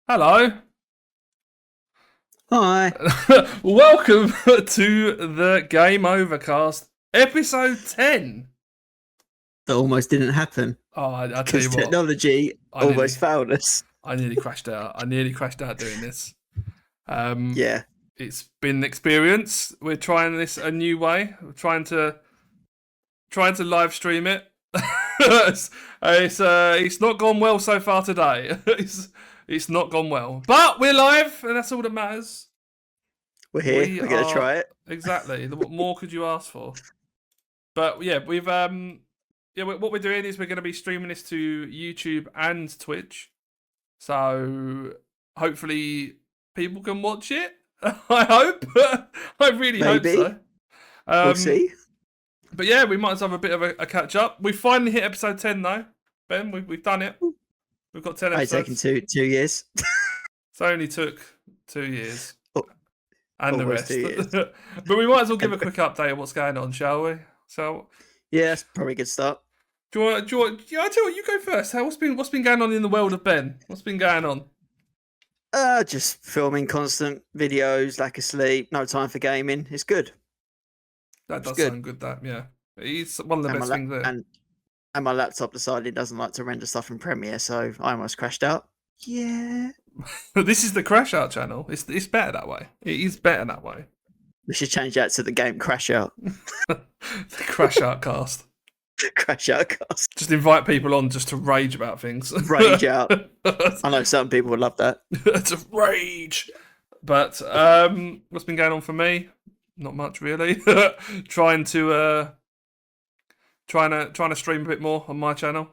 Hello. Hi. Welcome to the Game Overcast, episode 10. That almost didn't happen Oh, I tell because you what, technology almost failed us. I nearly crashed out. I nearly crashed out doing this. Yeah, It's been an experience. We're trying this a new way. We're trying to live stream it. It's not gone well so far today. It's not gone well, but we're live, and that's all that matters. we're here. We're going to try it. Exactly. What more could you ask for? But yeah, what we're doing is we're going to be streaming this to YouTube and Twitch. So hopefully people can watch it. I hope. I really hope Maybe. so. We'll see. But yeah, we might as well have a bit of a catch up. We finally hit episode 10 though. Ben, we've done it. We've got 10 It's episodes. taken two years. It only took 2 years. Oh, And the almost rest. 2 years. But we might as well give a quick update of what's going on, shall we? So Yeah, that's probably a good start. do you want, yeah, I tell you what, you go first. What's been going on in the world of Ben? What's been going on? Just filming constant videos, lack of sleep, no time for gaming. It's good. That does good. sound good, that, yeah. It's one of the And best things there. And my laptop decided it doesn't like to render stuff in Premiere, so I almost crashed out. Yeah. This is the Crash Out channel. It's better that way. It is better that way. We should change that to the game Crash Out. The Crash Out cast. Crash Out cast. Just invite people on just to rage about things. Rage out. I know some people would love that. To rage. But what's been going on for me? Not much really. trying to stream a bit more on my channel.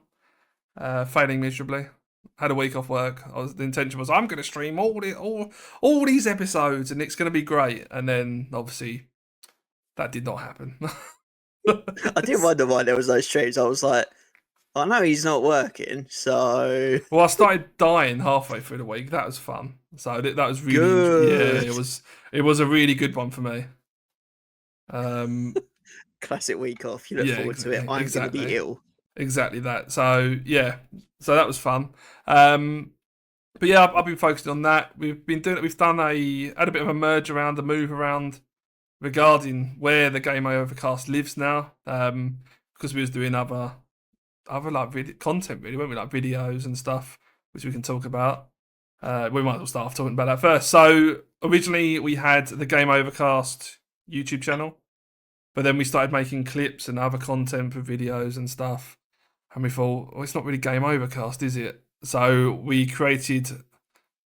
Failing miserably. Had a week off work. The intention was I'm going to stream all these episodes and it's going to be great. And then obviously that did not happen. I did wonder why there was those streams. I was like, I know he's not working, so. Well, I started dying halfway through the week. That was fun. So that was really good. Yeah. It was a really good one for me. Classic week off. You look forward to it. I'm going to be ill. Exactly that. So yeah, so that was fun. But yeah, I've been focusing on that. We've done had a bit of a merge around, a move around regarding where the Game Overcast lives now. Because we was doing other like content really, weren't we? Like videos and stuff, which we can talk about. We might as well start off talking about that first. So originally we had the Game Overcast YouTube channel, but then we started making clips and other content for videos and stuff. And we thought, well, it's not really Game Overcast, is it? So we created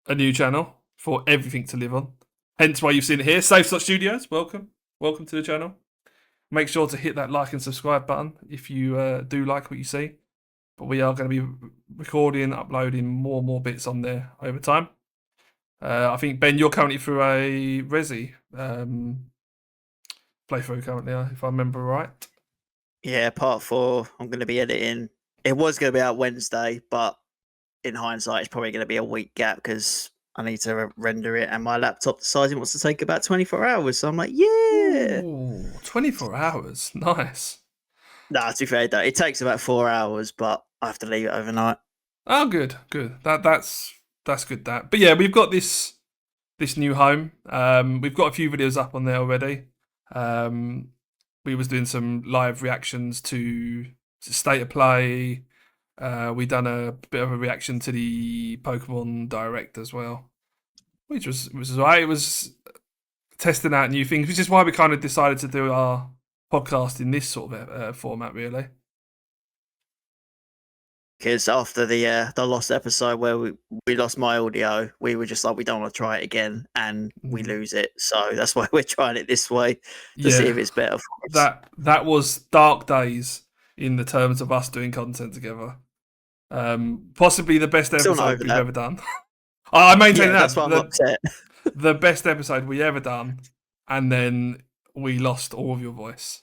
a new channel for everything to live on. Hence why you've seen it here. Safe Slot Studios, welcome. Welcome to the channel. Make sure to hit that like and subscribe button if you do like what you see. But we are going to be recording, uploading more and more bits on there over time. I think, Ben, you're currently through a Resi playthrough currently, if I remember right. Yeah, part 4. I'm going to be editing. It was going to be out Wednesday, but in hindsight, it's probably going to be a week gap because I need to render it, and my laptop decides it wants to take about 24 hours. So I'm like, yeah. Ooh, 24 hours. Nice. Nah, to be fair, it takes about 4 hours, but I have to leave it overnight. Oh, good. That's good. But yeah, we've got this new home. We've got a few videos up on there already. We was doing some live reactions to State of Play. We done a bit of a reaction to the Pokémon Direct as well, which was alright. It was testing out new things, which is why we kind of decided to do our podcast in this sort of format, really. Because after the lost episode where we lost my audio, we were just like, we don't want to try it again, and we lose it. So that's why we're trying it this way to see if it's better for us. That was dark days in the terms of us doing content together. Possibly the best episode we've ever done. I maintain that. That's why I'm upset. The best episode we ever done, and then we lost all of your voice.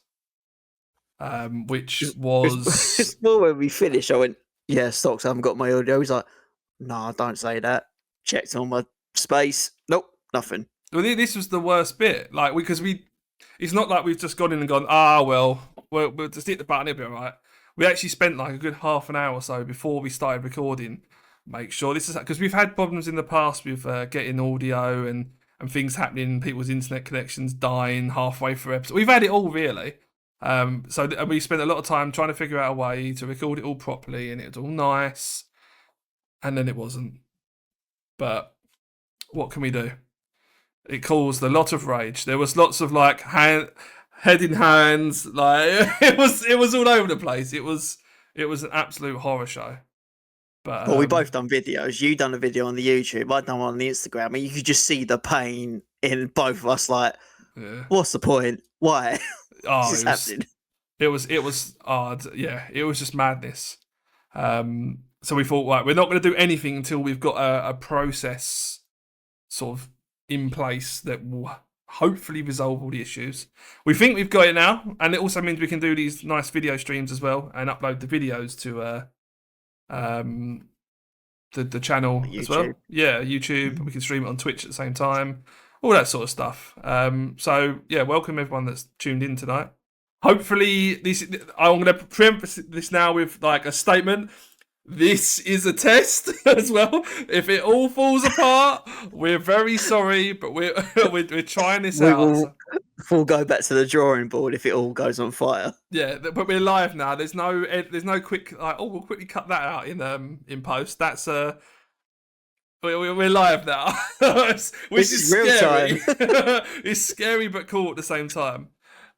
Which was it's more when we finished. I went, yeah, Stocks, I haven't got my audio. He's like, no, don't say that. Checked on my space. Nope, nothing. Well, this was the worst bit. Like, it's not like we've just gone in and gone, we'll just hit the button, it'll be all right. We actually spent like a good half an hour or so before we started recording, make sure this is because we've had problems in the past with getting audio and things happening, people's internet connections dying halfway through episodes. We've had it all really. So we spent a lot of time trying to figure out a way to record it all properly, and it was all nice, and then it wasn't. But what can we do? It caused a lot of rage. There was lots of like head in hands, like it was all over the place. It was an absolute horror show. But Well, we both done videos. You done a video on the YouTube. I done one on the Instagram, and you could just see the pain in both of us. Like, yeah. what's the point? Why? Oh, This is happening. It was hard. Yeah, it was just madness. So we thought, right, we're not going to do anything until we've got a process sort of in place that will hopefully resolve all the issues. We think we've got it now, and it also means we can do these nice video streams as well and upload the videos to the channel as well. Yeah, YouTube. We can stream it on Twitch at the same time. All that sort of stuff. So yeah, welcome everyone that's tuned in tonight. Hopefully, I'm going to preempt this now with like a statement. This is a test as well. If it all falls apart, we're very sorry, but we're trying this out. We'll go back to the drawing board if it all goes on fire. Yeah, but we're live now. There's no quick like, oh, we'll quickly cut that out in post. That's we're live now, which is scary. It's scary but cool at the same time.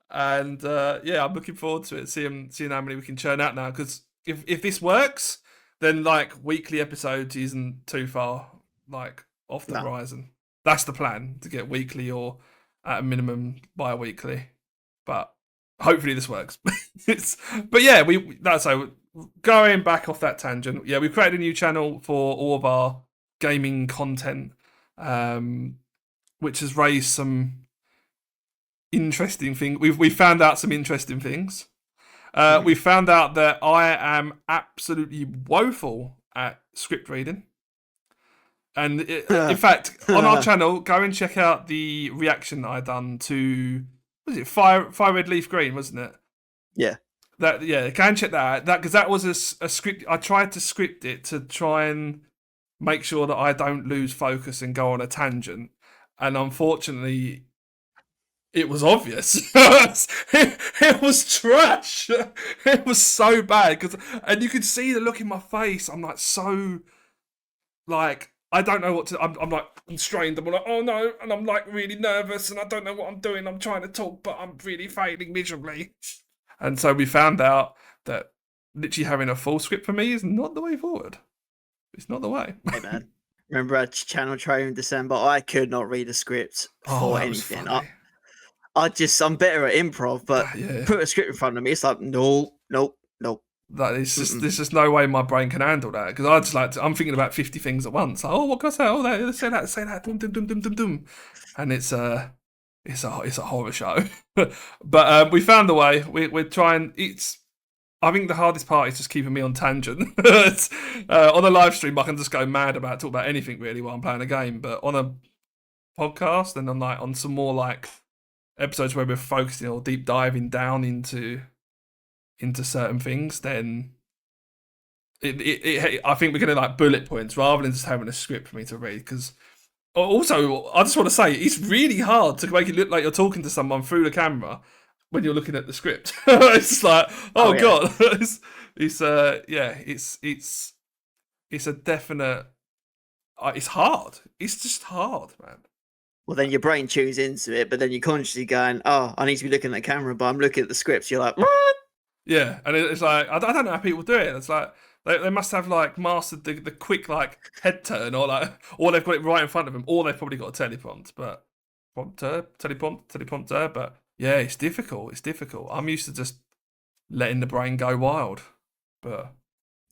And yeah, I'm looking forward to it. Seeing how many we can churn out now. Because if this works, then like weekly episodes isn't too far like off the horizon. That's the plan, to get weekly or at a minimum bi-weekly. But hopefully this works. But yeah, that's so going back off that tangent. Yeah, we've created a new channel for all of our gaming content, which has raised some interesting things. We found out some interesting things. We found out that I am absolutely woeful at script reading. And in fact, on our channel, go and check out the reaction that I done to, was it Fire Red Leaf Green, wasn't it? Yeah. Go and check that out. Because that was a script. I tried to script it to try and make sure that I don't lose focus and go on a tangent. And unfortunately, it was obvious. It was trash. It was so bad. And you could see the look in my face. I'm like, so, like, I don't know what to. I'm like, I'm strained. I'm like, oh no, and I'm like really nervous, and I don't know what I'm doing. I'm trying to talk, but I'm really failing miserably. And so we found out that literally having a full script for me is not the way forward. It's not the way. Hey man, remember our channel trailer in December? I could not read a script for anything. I'm better at improv, but put a script in front of me, it's like nope. There's just no way my brain can handle that, because I just I'm thinking about 50 things at once. Like, oh, what can I say? Oh, say that, dum dum dum dum dum dum, and it's a horror show. But we found the way. We're trying. I think the hardest part is just keeping me on tangent. On a live stream, I can just go mad talk about anything really while I'm playing a game. But on a podcast, and on some more like episodes where we're focusing or deep diving down into certain things, then I think we're going to like bullet points rather than just having a script for me to read. Because also, I just want to say, it's really hard to make it look like you're talking to someone through the camera when you're looking at the script. It's just like, god, it's a definite. It's hard. It's just hard, man. Well, then your brain tunes into it, but then you're consciously going, "Oh, I need to be looking at the camera," but I'm looking at the scripts. You're like, "What?" Yeah, and it's like I don't know how people do it. It's like they must have like mastered the quick like head turn, or they've got it right in front of them, or they've probably got a teleprompt, teleprompter. But yeah, it's difficult. I'm used to just letting the brain go wild, but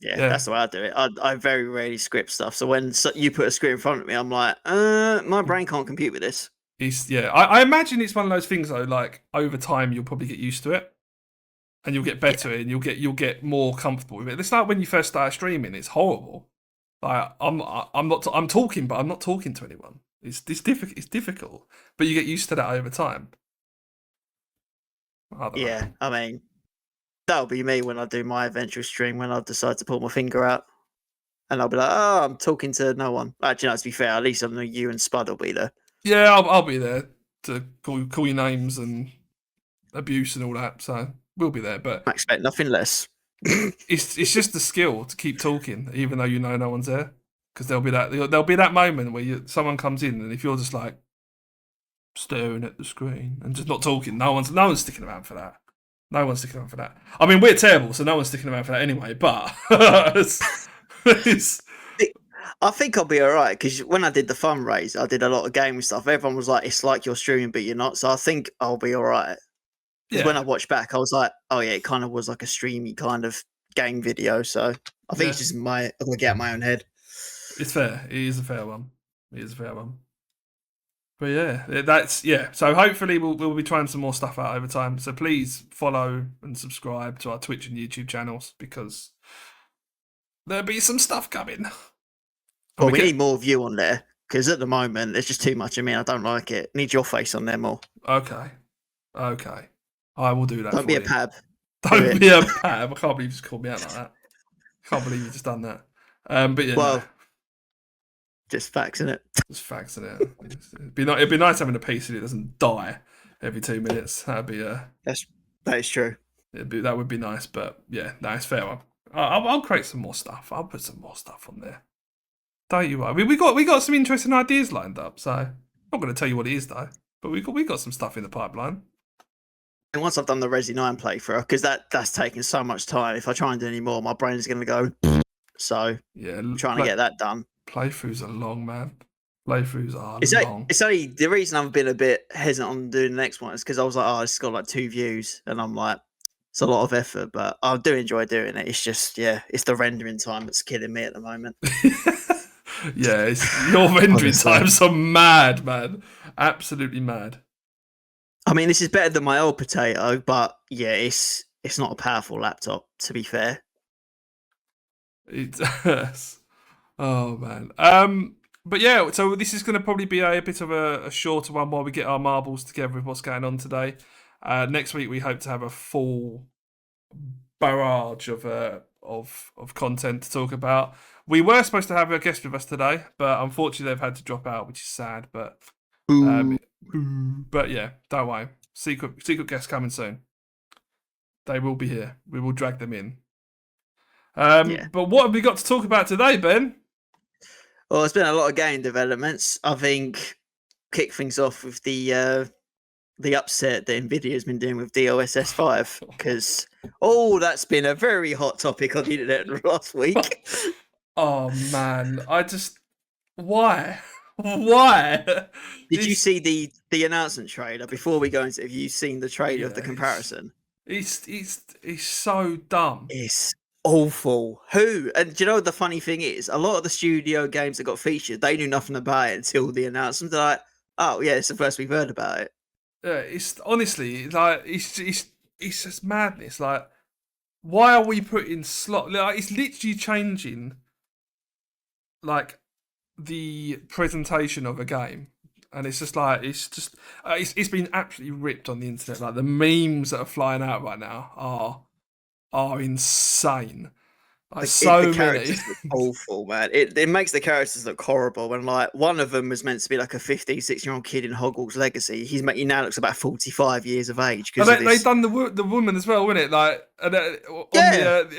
yeah, that's the way I do it. I very rarely script stuff. So when you put a script in front of me, I'm like, my brain can't compute with this. I imagine it's one of those things though. Like over time, you'll probably get used to it. And you'll get better, and you'll get more comfortable with it. It's like when you first start streaming; it's horrible. Like I'm talking, but I'm not talking to anyone. It's difficult, but you get used to that over time. I mean, that'll be me when I do my eventual stream when I decide to pull my finger out. and I'll be like, "Oh, I'm talking to no one." Actually, no, to be fair, at least I know you and Spud will be there. Yeah, I'll be there to call your names and abuse and all that. So we'll be there. But I expect nothing less. it's just the skill to keep talking, even though you know no one's there. Because there'll be that moment where someone comes in, and if you're just like staring at the screen and just not talking, no one's sticking around for that. No one's sticking around for that. I mean, we're terrible, so no one's sticking around for that anyway. But it's I think I'll be all right because when I did the fundraise, I did a lot of gaming stuff. Everyone was like, "It's like you're streaming, but you're not." So I think I'll be all right. Because when I watched back, I was like, "Oh yeah, it kind of was like a streamy kind of game video." So I think it's just I'm gonna get out my own head. It's fair. It is a fair one. It is a fair one. But yeah. So hopefully we'll be trying some more stuff out over time. So please follow and subscribe to our Twitch and YouTube channels because there'll be some stuff coming. Well, we need more of you on there because at the moment there's just too much of me. I don't like it. Need your face on there more. Okay. I will do that. Don't be a pab. Don't be a pab. I can't believe you just called me out like that. I can't believe you just done that. But yeah. Well, just facts, innit? Just facts, innit? It'd be nice having a piece that doesn't die every 2 minutes. That is true. That would be nice, but yeah, it's fair one. I'll create some more stuff. I'll put some more stuff on there. Don't you worry. I mean, we got some interesting ideas lined up. So I'm not going to tell you what it is though. But we got some stuff in the pipeline. And once I've done the Resi 9 playthrough, because that's taking so much time. If I try and do any more, my brain's going to go. So yeah, I'm trying to get that done. Playthroughs are long, man. Playthroughs are long. It's only the reason I've been a bit hesitant on doing the next one is because I was like, oh, it's got like 2 views, and I'm like, it's a lot of effort, but I do enjoy doing it. It's just it's the rendering time that's killing me at the moment. Yeah, your rendering times are mad, man. Absolutely mad. I mean, this is better than my old potato, but yeah, it's not a powerful laptop, to be fair. It's oh man. But yeah, so this is going to probably be a bit of a shorter one while we get our marbles together with what's going on today. Next week we hope to have a full barrage of content to talk about. We were supposed to have a guest with us today, but unfortunately they've had to drop out, which is sad. But yeah, don't worry. Secret guests coming soon. They will be here. We will drag them in. But what have we got to talk about today, Ben? Well, there's been a lot of game developments. I think kick things off with the upset that NVIDIA has been doing with DLSS 5 because that's been a very hot topic on the internet last week. Oh man, why? Did you see the announcement trailer before we go into? Have you seen the trailer of the comparison? It's so dumb. It's awful. Who? And do you know what the funny thing is? A lot of the studio games that got featured, they knew nothing about it until the announcement. They're like, oh yeah, it's the first we've heard about it. It's honestly like it's just madness. Like, why are we putting slot? Like, it's literally changing like the presentation of a game, and it's just like it's been absolutely ripped on the internet. Like the memes that are flying out right now are insane. Like so many. Awful, man. It makes the characters look horrible. And like one of them was meant to be like a 15, 16-year-old kid in Hogwarts Legacy. He now looks about 45 years of age. They've done the woman as well, isn't it? Like,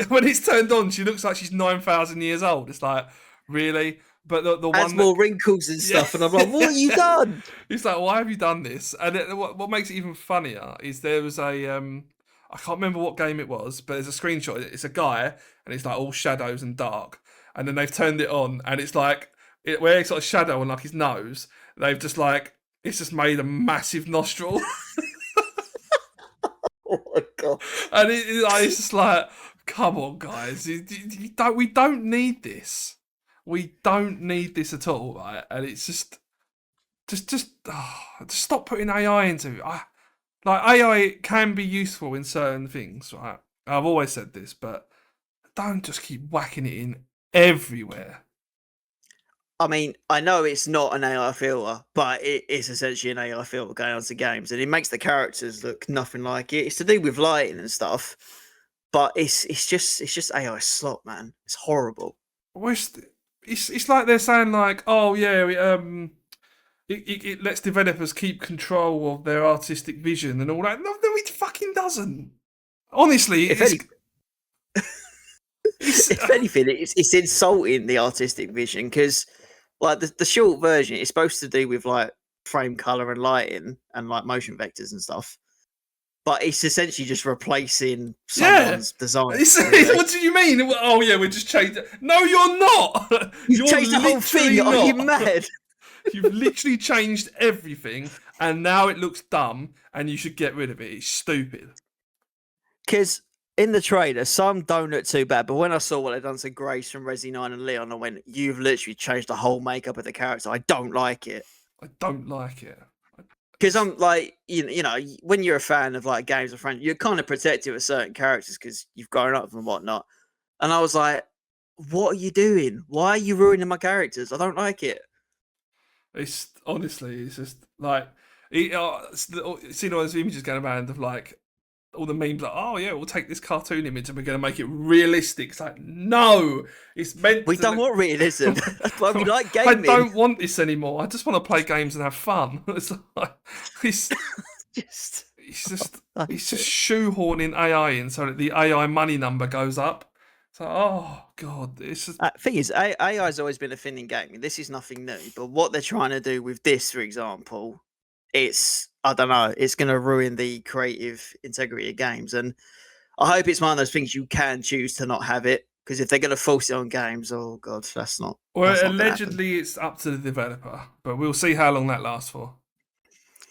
when it's turned on, she looks like she's 9,000 years old. It's like, really? But the one more wrinkles and stuff, and I'm like, what have you done? It's like, why have you done this? And what makes it even funnier is there was a I can't remember what game it was, but there's a screenshot. It's a guy, and it's like all shadows and dark. And then they've turned it on, and it's like where it's got a shadow on like his nose. They've just it's just made a massive nostril. Oh my god! And it's just like, come on, guys, we don't need this. We don't need this at all, right? And it's just stop putting AI into it. Like, AI can be useful in certain things, right? I've always said this, but don't just keep whacking it in everywhere. I mean, I know it's not an AI filter, but it is essentially an AI filter going onto games, and it makes the characters look nothing like it. It's to do with lighting and stuff, but it's just AI slop, man. It's horrible. Well, it's like they're saying like, oh yeah, it lets developers keep control of their artistic vision and all that. No, it fucking doesn't. Honestly, If it's any, it's if anything, it's insulting the artistic vision because, like, the short version is supposed to do with like frame color and lighting and like motion vectors and stuff, but it's essentially just replacing yeah. someone's design. It's, Really. what do you mean? Oh yeah, we just changed it. No, you're not. You've You're changed the whole thing. literally Are you not. mad? You've literally changed everything, and now it looks dumb, and you should get rid of it. It's stupid. Because in the trailer, some don't look too bad, but when I saw what they'd done to Grace from Resi 9 and Leon, I went, "You've literally changed the whole makeup of the character. I don't like it." I don't like it. Because I'm like, you know, when you're a fan of like games or friends, you're kind of protective of certain characters because you've grown up with them and whatnot. And I was like, "What are you doing? Why are you ruining my characters? I don't like it." It's honestly, it's just like seen all those images going around of like all the memes like, oh yeah, we'll take this cartoon image and we're going to make it realistic. It's like, no, it's meant. We to don't want realism. That's why we like gaming. I don't want this anymore. I just want to play games and have fun. It's like it's just, it's just shoehorning AI in so that the AI money number goes up. So, oh god, it's just thing is, AI has always been a thing in gaming. This is nothing new. But what they're trying to do with this, for example, I don't know, it's going to ruin the creative integrity of games. And I hope it's one of those things you can choose to not have it. Because if they're going to force it on games, oh god, that's not. well, That's not gonna happen. allegedly it's up to the developer, but we'll see how long that lasts for.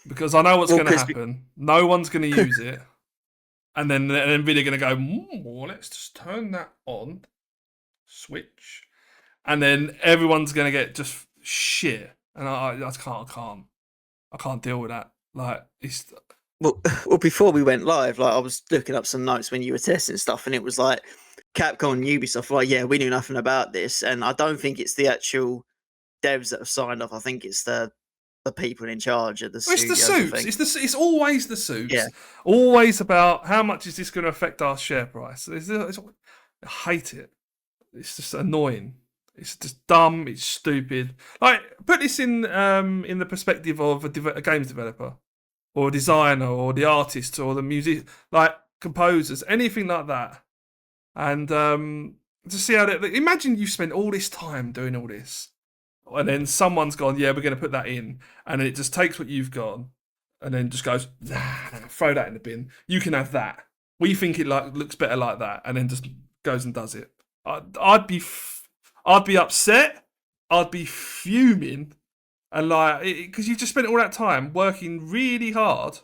Because I know what's Well, going to 'cause happen. No one's going to use it, and then NVIDIA are going to go, well, let's just turn that on, switch, and then everyone's going to get just shit, and I can't deal with that. Like it's well, before we went live, like I was looking up some notes when you were testing stuff, and it was like Capcom and Ubisoft were like, yeah, we knew nothing about this, and I don't think it's the actual devs that have signed off. I think it's the people in charge of the it's the studios. I suits. think. It's always the suits. Yeah. Always about how much is this going to affect our share price. I hate it. It's just annoying. It's just dumb. It's stupid. Like put this in the perspective of a games developer, or a designer, or the artist, or the music, like composers, anything like that. And to see how imagine you spent all this time doing all this, and then someone's gone, yeah, we're going to put that in, and then it just takes what you've got, and then just goes, throw that in the bin. You can have that. We think it looks better like that, and then just goes and does it. I'd be upset. I'd be fuming, and like because you've just spent all that time working really hard,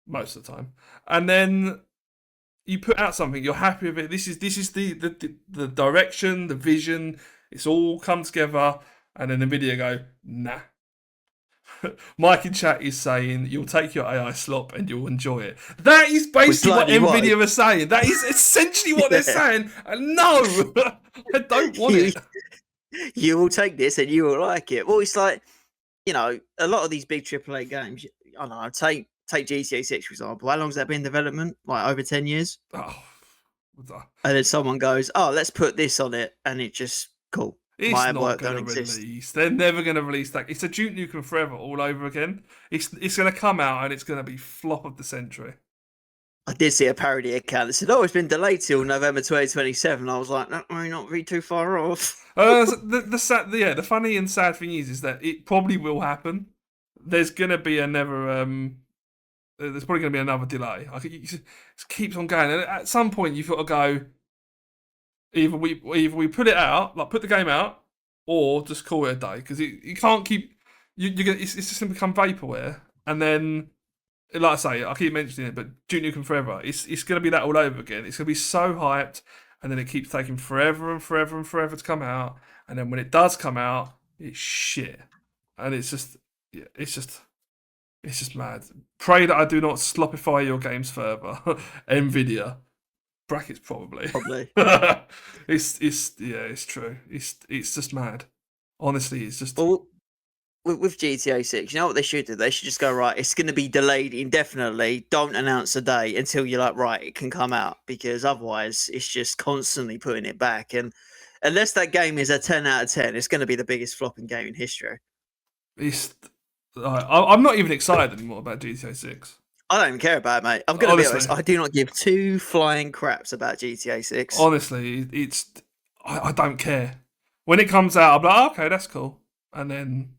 most of the time, and then you put out something. You're happy with it. This is the direction, the vision. It's all come together, and then NVIDIA go, nah. Mike in chat is saying you'll take your AI slop and you'll enjoy it. That is basically what NVIDIA are saying. That is essentially what they're saying. And no, I don't want it. You will take this and you will like it. Well, it's like, you know, a lot of these big AAA games. I don't know. Take GTA 6 for example. How long's that been in development? Like over 10 years. Oh, and then someone goes, "Oh, let's put this on it," and it just cool. It's not going to release. They're never going to release that. It's a Duke Nukem Forever all over again. It's going to come out and it's going to be flop of the century. I did see a parody account that said, "Oh, it's been delayed till November 2027." I was like, "No, not really too far off." The funny and sad thing is that it probably will happen. There's going to be there's probably going to be another delay. It keeps on going, and at some point you've got to go. Either we put it out, like put the game out, or just call it a day because you can't keep. It's just going to become vaporware, and then, like I say, I keep mentioning it, but Duke Nukem Forever, it's going to be that all over again. It's going to be so hyped, and then it keeps taking forever and forever and forever to come out, and then when it does come out, it's shit, and it's just mad. Pray that I do not sloppify your games further, NVIDIA. Brackets probably. It's true. It's just mad. Honestly, it's just. Well, with GTA 6, you know what they should do? They should just go, right, it's going to be delayed indefinitely. Don't announce a day until you're like, right, it can come out, because otherwise it's just constantly putting it back. And unless that game is a 10 out of 10, it's going to be the biggest flopping game in history. I'm not even excited anymore about GTA 6. I don't even care about it, mate. I'm going to be honest. I do not give two flying craps about GTA 6. Honestly, I don't care. When it comes out, I'm like, oh, okay, that's cool. And then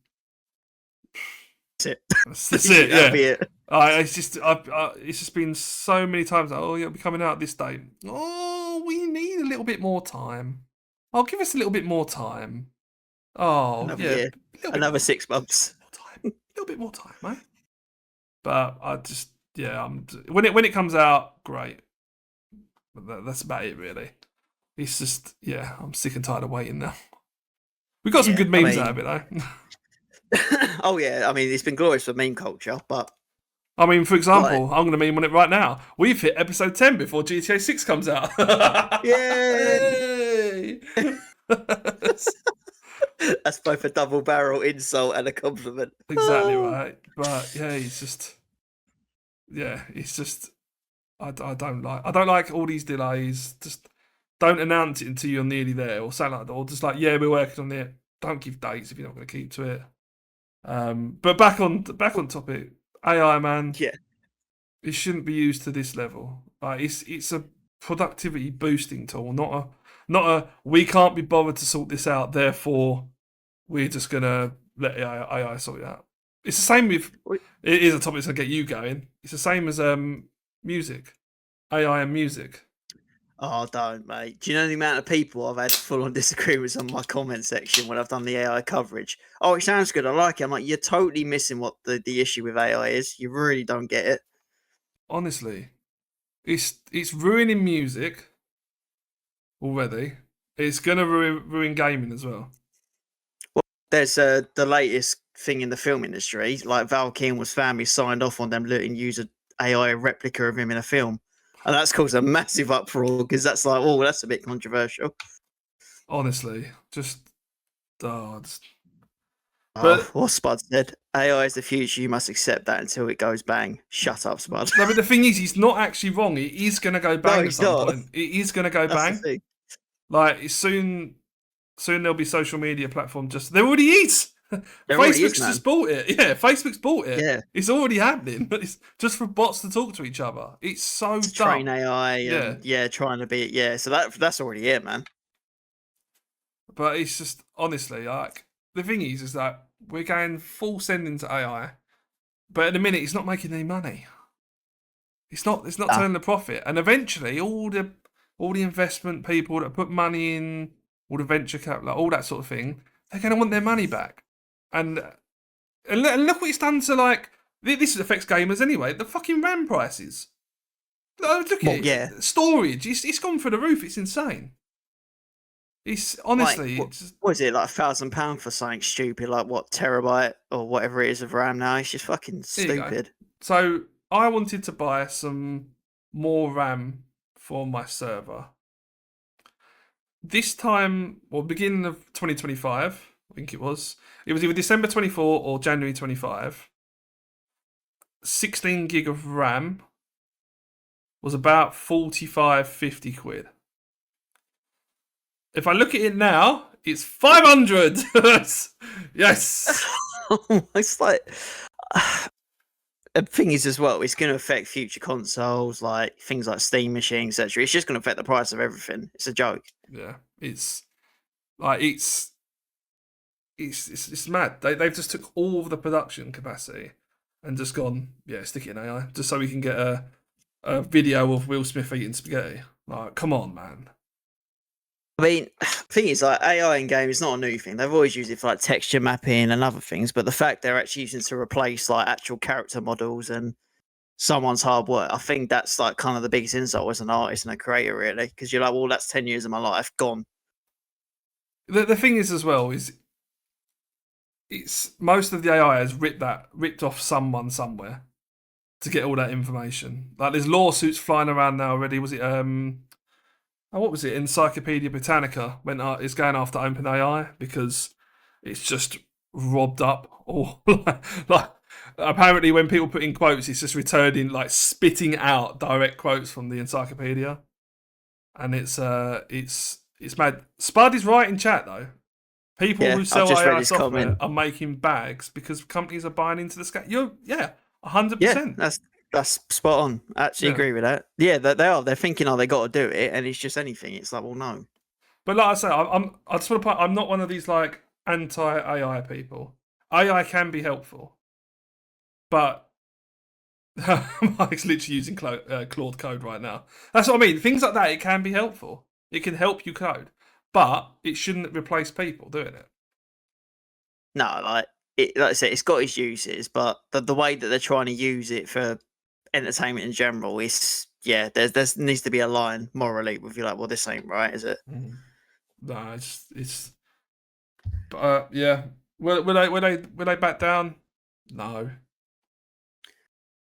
That's it. That's it. That'll Yeah. be it. It's just been so many times. Like, oh, yeah, it'll be coming out this date. Oh, we need a little bit more time. I'll give us a little bit more time. Oh, Another yeah, year. Another 6 months. A little bit more time, mate. But I just, yeah, when it comes out, great. But that's about it, really. It's just, yeah, I'm sick and tired of waiting now. We got some good memes out of it, though. Oh yeah, I mean it's been glorious for meme culture, but I mean, for example, I'm going to meme on it right now. We've hit episode 10 before GTA 6 comes out. Yay! That's both a double barrel insult and a compliment. Exactly right. But yeah, I don't like all these delays. Just don't announce it until you're nearly there, or something like that. Or just like, yeah, we're working on it. Don't give dates if you're not going to keep to it. But back on topic, AI, man. Yeah, it shouldn't be used to this level. Like it's a productivity boosting tool, not a we can't be bothered to sort this out, therefore we're just gonna let AI sort it out. It's the same with it is a topic that's gonna get you going. It's the same as music, AI and music. Oh, don't, mate. Do you know the amount of people I've had full-on disagreements on my comment section when I've done the AI coverage? Oh, it sounds good. I like it. I'm like, you're totally missing what the issue with AI is. You really don't get it. Honestly, it's ruining music already. It's gonna ruin gaming as well. Well, there's the latest thing in the film industry. Like Val Kilmer's family signed off on them letting use an AI replica of him in a film. And that's caused a massive uproar because that's like, oh, that's a bit controversial. Honestly, just but what Spud said, AI is the future. You must accept that until it goes bang. Shut up, Spud. No, but the thing is, he's not actually wrong. It is going to go bang at some point. It is going to go bang. Like soon there'll be social media platform. There already is. Facebook's just bought it. Yeah, Facebook's bought it. Yeah, it's already happening. It's just for bots to talk to each other. It's so dumb. Train AI. And, trying to be. Yeah, so that's already it, man. But it's just honestly like the thing is that we're going full send into AI, but at the minute it's not making any money. It's not turning the profit, and eventually all the investment people that put money in, all the venture capital, all that sort of thing, they're going to want their money back. And look what it's done to, like, this affects gamers anyway. The fucking RAM prices. Look at it. Yeah. Storage. It's gone through the roof. It's insane. It's honestly. Like, what is it, like £1,000 for something stupid, like what, terabyte or whatever it is of RAM now? It's just fucking stupid. So I wanted to buy some more RAM for my server. This time, beginning of 2025, I think it was either December 24 or January 25. 16 gig of RAM was about 45-50 quid. If I look at it now, it's 500. Yes. It's like the thing is as well, it's going to affect future consoles, like things like Steam machines, etc. It's just going to affect the price of everything. It's a joke. Yeah, it's like it's mad. They've just took all of the production capacity and just gone, yeah, stick it in AI, just so we can get a video of Will Smith eating spaghetti. Like, come on, man. I mean, the thing is, like, AI in games is not a new thing. They've always used it for like texture mapping and other things, but the fact they're actually using it to replace like actual character models and someone's hard work, I think that's like kind of the biggest insult as an artist and a creator, really, because you're like, well, that's 10 years of my life gone. The thing is as well is it's most of the AI has ripped off someone somewhere to get all that information. Like there's lawsuits flying around now already. Was it what was it? Encyclopedia Britannica is going after OpenAI because it's just robbed up. Or like apparently, when people put in quotes, it's just returning like spitting out direct quotes from the encyclopedia, and it's It's mad. Spud is right in chat though. People Yeah, who I've sell just read AI his software comment. are making bags because companies are buying into the scam. Yeah, Yeah, 100%. that's spot on. I actually Yeah. agree with that. Yeah, they are. They're thinking, oh, they got to do it, and it's just anything. It's like, well, no. But like I say, I just want to point. I'm not one of these like anti AI people. AI can be helpful, but Mike's literally using Claude Code right now. That's what I mean. Things like that, it can be helpful. It can help you code, but it shouldn't replace people doing it. No, like I said, it's got its uses, but the way that they're trying to use it for entertainment in general is, yeah, there's needs to be a line morally with you, like, well, this ain't right, is it? No, it's. Yeah. Will they back down? No.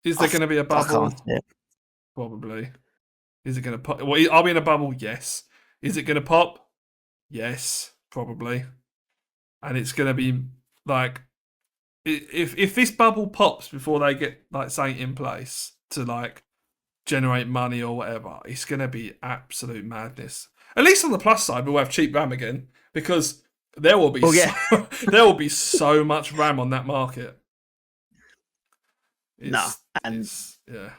Is there going to be a I can't bubble? see it. Probably. Is it going to pop? Well, are we in a bubble? Yes. Is it going to pop? Yes, probably. And it's going to be like, if this bubble pops before they get like something in place to like generate money or whatever, it's going to be absolute madness. At least on the plus side, we'll have cheap RAM again because there will be Well, yeah. there will be so much RAM on that market. No, and It's yeah.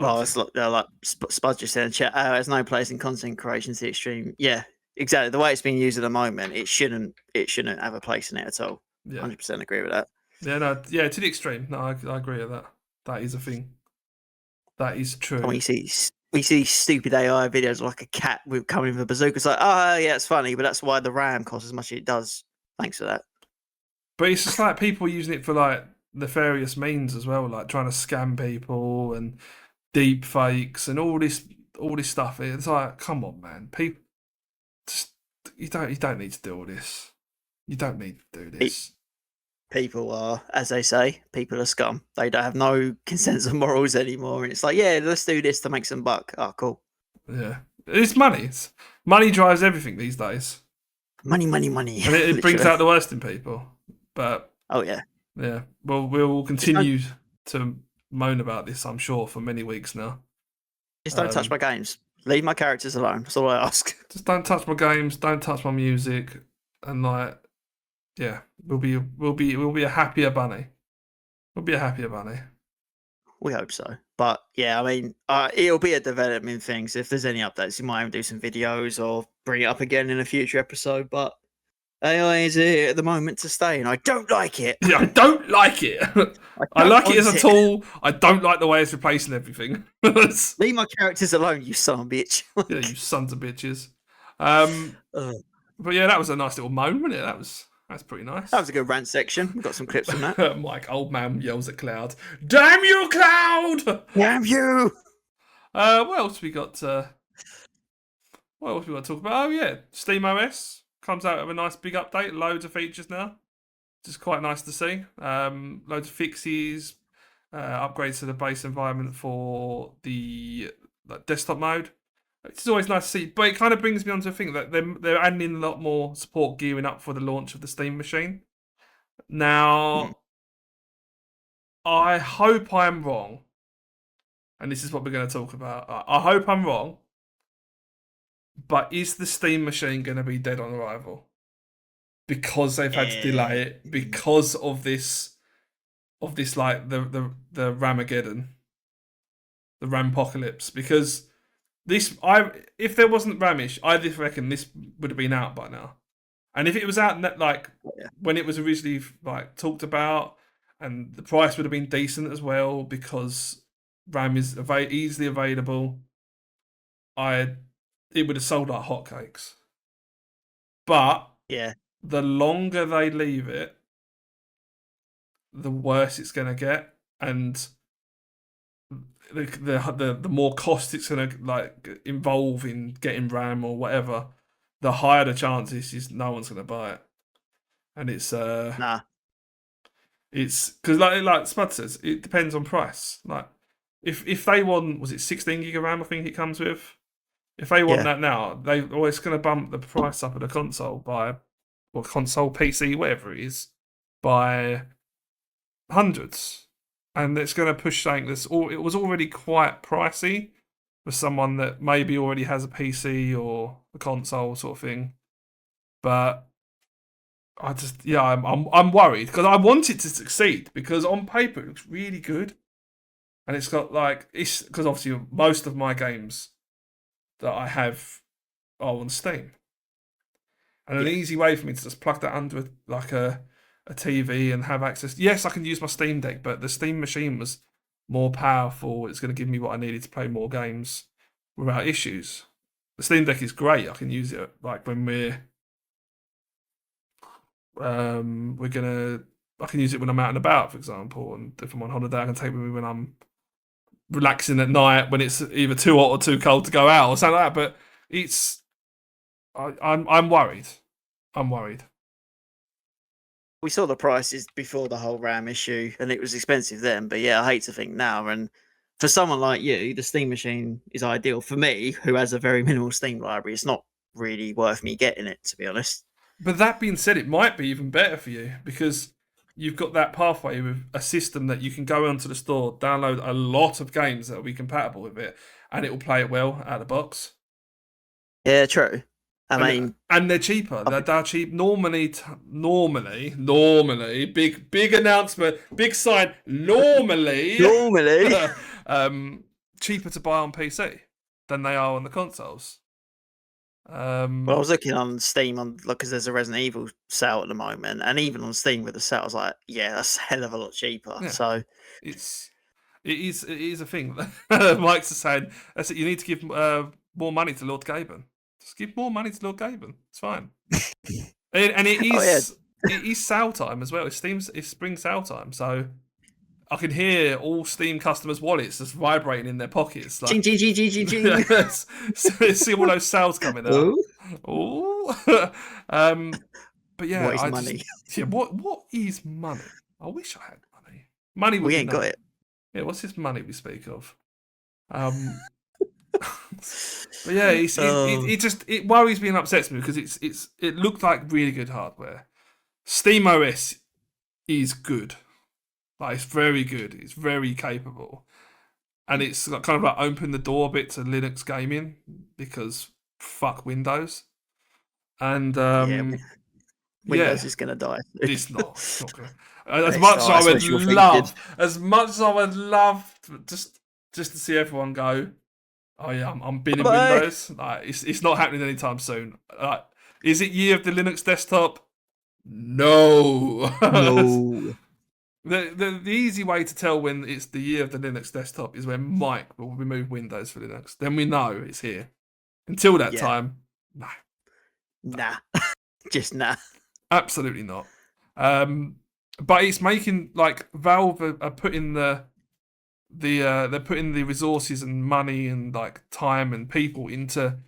well, it's like Spud just said in chat. There's no place in content creation to the extreme. Yeah, exactly. The way it's being used at the moment, it shouldn't have a place in it at all. Yeah. 100% agree with that. Yeah, no, yeah, to the extreme. No, I agree with that. That is a thing. That is true. And we see these stupid AI videos like a cat with coming with a bazooka. It's like, oh yeah, it's funny, but that's why the RAM costs as much as it does. Thanks for that. But it's just like people using it for like nefarious means as well, like trying to scam people and deep fakes and all this stuff. It's like, come on, man, people, just you don't need to do all this. You don't need to do this. People are, as they say, people are scum. They don't have no sense of morals anymore. And it's like, yeah, let's do this to make some buck. Oh, cool. Yeah, it's money. Money drives everything these days. Money, money, money. And it brings out the worst in people. But oh yeah, well, we'll continue to moan about this, I'm sure, for many weeks now. Just don't touch my games. Leave my characters alone. That's all I ask. Just don't touch my games. Don't touch my music, and like, yeah, we'll be a happier bunny. We'll be a happier bunny. We hope so. But yeah, I mean, it'll be a development thing. So if there's any updates, you might even do some videos or bring it up again in a future episode. But AI is here at the moment to stay, and I don't like it. Yeah, I don't like it. I like it as a tool. I don't like the way it's replacing everything. Leave my characters alone, you son of a bitch. Yeah, you sons of bitches. But yeah, that was a nice little moan, wasn't it? That's pretty nice. That was a good rant section. We've got some clips from that. Mike, old man yells at Cloud. Damn you, Cloud! Damn you! What else we got? What else we got to talk about? Oh yeah, SteamOS comes out with a nice big update. Loads of features now, which is quite nice to see. Loads of fixes, upgrades to the base environment for the desktop mode. It's always nice to see, but it kind of brings me on to think that they're adding in a lot more support gearing up for the launch of the Steam machine. Now, I hope I'm wrong, and this is what we're going to talk about. I hope I'm wrong, but is the Steam machine going to be dead on arrival? Because they've had to delay it because of this like the Ramageddon, the Rampocalypse. Because if there wasn't Ramish, I just reckon this would have been out by now. And if it was out like when it was originally like talked about, and the price would have been decent as well because RAM is easily available, it would have sold like hotcakes. But yeah, the longer they leave it, the worse it's going to get, and the more cost it's going to like involve in getting RAM or whatever, the higher the chances is no one's going to buy it. And it's it's because like Spud says, it depends on price. Like if they want, was it 16 gig of RAM? I think it comes with. If they want that now, it's going to bump the price up of the console or console PC, whatever it is, by hundreds, and it's going to push something it was already quite pricey for someone that maybe already has a PC or a console sort of thing. But I'm worried because I want it to succeed because on paper it looks really good, and it's got it's because obviously most of my games that I have are on Steam, and an Yeah. easy way for me to just plug that under a TV and have access. Yes, I can use my Steam Deck, but the Steam machine was more powerful. It's going to give me what I needed to play more games without issues. The Steam Deck is great. I can use it like when we're gonna. I can use it when I'm out and about, for example, and if I'm on holiday, I can take it with me when I'm relaxing at night when it's either too hot or too cold to go out or something like that. But I'm worried. I'm worried. We saw the prices before the whole RAM issue, and it was expensive then. But yeah, I hate to think now. And for someone like you, the Steam machine is ideal. For me, who has a very minimal Steam library, it's not really worth me getting it, to be honest. But that being said, it might be even better for you because you've got that pathway with a system that you can go onto the store, download a lot of games that will be compatible with it, and it will play it well out of the box. Yeah, true. I mean, and they're cheaper. They're cheap. Normally, big announcement, big sign. Normally, cheaper to buy on PC than they are on the consoles. Well, I was looking on Steam because there's a Resident Evil sale at the moment, and even on Steam with the sale, I was like, yeah, that's a hell of a lot cheaper. Yeah. So it is a thing. Mike's saying that's it. You need to give more money to Lord Gaben. Just give more money to Lord Gaben. It's fine. and it is it is sale time as well. It's spring sale time, so I can hear all Steam customers' wallets just vibrating in their pockets. Like, ching, ching, ching, ching, ching, ching. See all those sales coming out. Ooh. But yeah, what is money? Yeah, what is money? I wish I had money. Money would We be ain't got it. Yeah, what's this money we speak of? But yeah, it worries me and upsets me because it looked like really good hardware. SteamOS is good. Like, it's very good. It's very capable. And it's kind of like opened the door a bit to Linux gaming because fuck Windows. And Windows is gonna die. It's not gonna. As much as I would love just to see everyone go, oh yeah, I'm binning Bye. Windows. Like, it's not happening anytime soon. Is it year of the Linux desktop? No. No. The easy way to tell when it's the year of the Linux desktop is when Mike will remove Windows for Linux. Then we know it's here. Until that time, no. Nah. Just nah. Absolutely not. But it's making, like, Valve are putting they're putting the resources and money and like time and people into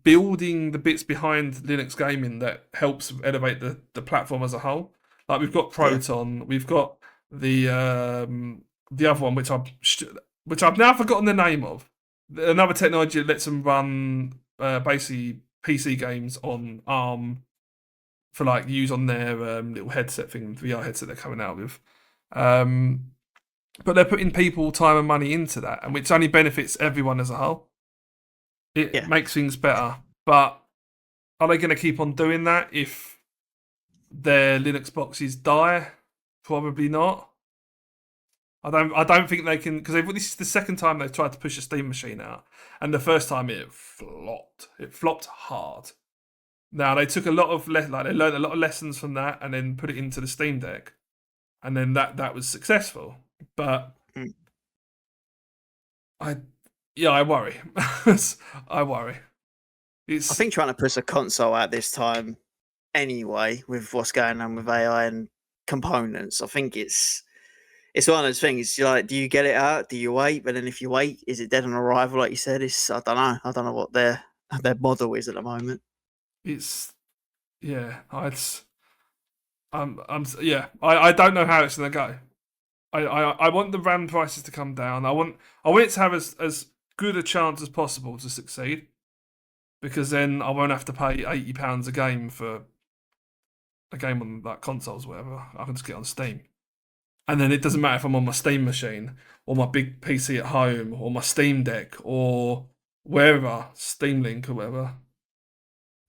building the bits behind Linux gaming that helps elevate the platform as a whole. Like, we've got Proton, we've got the other one which I've now forgotten the name of. Another technology that lets them run basically PC games on ARM for like use on their little headset thing, VR headset they're coming out with. But they're putting people, time, and money into that, and which only benefits everyone as a whole. It makes things better. But are they going to keep on doing that if their Linux boxes die? Probably not. I don't think they can, because this is the second time they've tried to push a Steam machine out, and the first time it flopped. It flopped hard. Now they took a lot of they learned a lot of lessons from that, and then put it into the Steam Deck, and then that was successful. But I worry. I worry. I think trying to push a console out this time anyway, with what's going on with AI and components, I think it's one of those things. You're like, do you get it out? Do you wait? But then if you wait, is it dead on arrival? Like you said, I don't know. I don't know what their model is at the moment. I don't know how it's gonna go. I want the RAM prices to come down. I want it to have as good a chance as possible to succeed, because then I won't have to pay £80 a game for a game on like consoles or whatever. I can just get on Steam. And then it doesn't matter if I'm on my Steam machine or my big PC at home or my Steam Deck or wherever, Steam Link or whatever.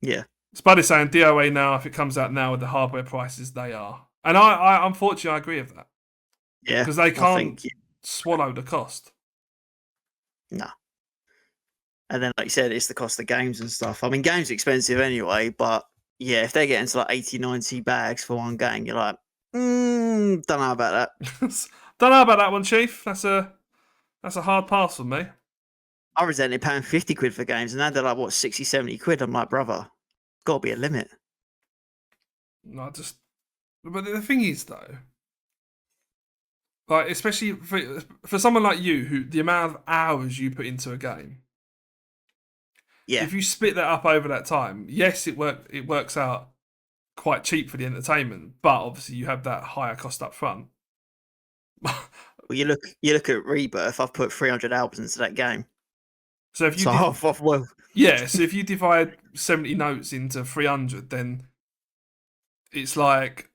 Yeah. Spuddy's saying DOA now, if it comes out now with the hardware prices they are. And I unfortunately, I agree with that. Yeah. Because they can't swallow the cost. No. And then, like you said, it's the cost of games and stuff. I mean, games are expensive anyway, but yeah, if they're getting to like 80, 90 bags for one game, you're like, don't know about that. Don't know about that one, Chief. That's a hard pass for me. I resented paying 50 quid for games, and now they're like, what, 60, 70 quid? I'm like, brother, got to be a limit. No, but the thing is, though, like, especially for someone like you, who the amount of hours you put into a game, yeah, if you split that up over that time, yes, it works out quite cheap for the entertainment, but obviously you have that higher cost up front. Well, you look at Rebirth. I've put 300 hours into that game. So if you so if you divide 70 notes into 300, then it's like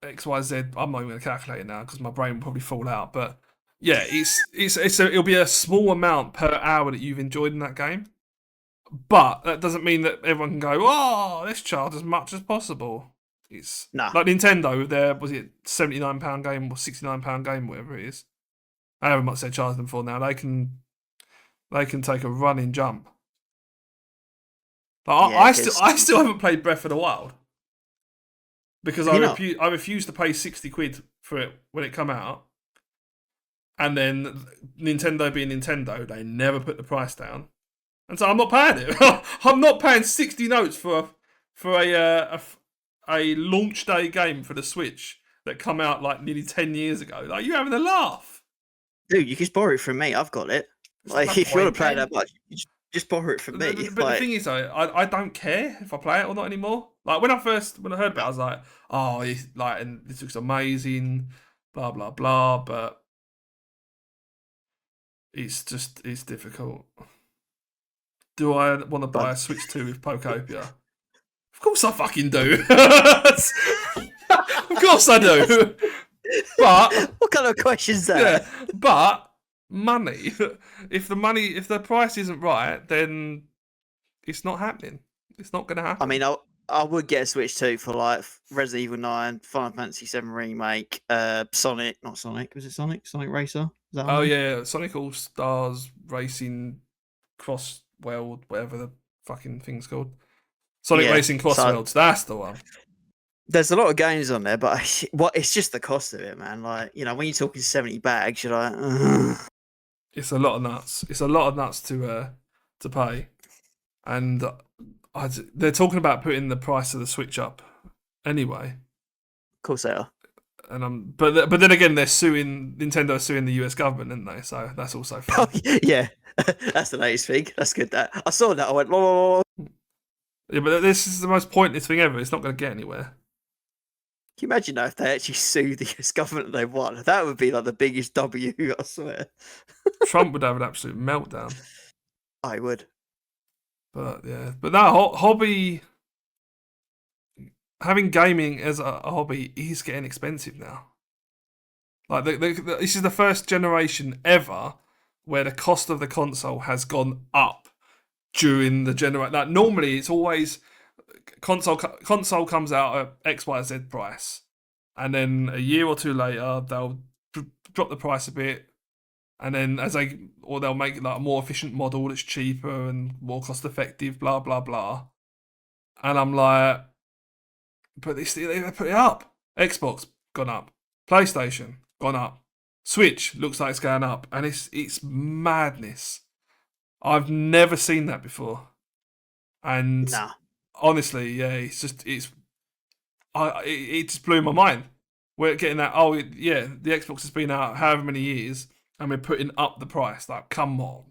XYZ. I'm not even going to calculate it now because my brain will probably fall out. But yeah, it'll be a small amount per hour that you've enjoyed in that game. But that doesn't mean that everyone can go, oh, let's charge as much as possible. It's like Nintendo with their, was it £79 game or £69 game, whatever it is. However much they charge them for now, they can take a running jump. Like, I still haven't played Breath of the Wild because I refused to pay 60 quid for it when it come out. And then Nintendo being Nintendo, they never put the price down. And so I'm not paying it. I'm not paying 60 notes for a launch day game for the Switch that come out like nearly 10 years ago. Like, you're having a laugh. Dude, you can just borrow it from me. I've got it. Like, if you want to play that much, just borrow it from me. But the thing is, though, I don't care if I play it or not anymore. Like, when I heard about it, I was like, oh, and this looks amazing, blah, blah, blah. But it's difficult. Do I want to buy a Switch 2 with Pokopia? Of course I fucking do. Of course I do. But what kind of question is that? Yeah, but money. If the price isn't right, then it's not happening. It's not going to happen. I mean, I would get a Switch 2 for like Resident Evil 9, Final Fantasy 7 Remake, Sonic. Not Sonic. Was it Sonic? Sonic Racer? Is that yeah, Sonic All Stars Racing Cross World, whatever the fucking thing's called. Sonic Racing Cross Worlds. That's the one. There's a lot of games on there, but it's just the cost of it, man. Like, you know, when you're talking 70 bags, you're like, ugh. It's a lot of nuts. It's a lot of nuts to pay, and they're talking about putting the price of the Switch up anyway. Of course they are. And but then again, Nintendo suing the US government, aren't they? So that's also fun. Oh, yeah, that's the latest thing. That's good. That I saw that. I went, whoa. Yeah, but this is the most pointless thing ever. It's not going to get anywhere. Can you imagine though if they actually sued the US government and they won? That would be like the biggest W, I swear. Trump would have an absolute meltdown. I would. But yeah, but that hobby, having gaming as a hobby is getting expensive now. Like this is the first generation ever where the cost of the console has gone up during the generation. Like, normally it's always console comes out at XYZ price, and then a year or two later they'll drop the price a bit, and then they'll make like a more efficient model that's cheaper and more cost effective, blah blah blah. And I'm like, but they put it up. Xbox gone up, PlayStation gone up, Switch looks like it's going up, and it's madness. I've never seen that before, and honestly, yeah, it just blew my mind. We're getting that. Oh, yeah, the Xbox has been out however many years, and we're putting up the price. Like, come on,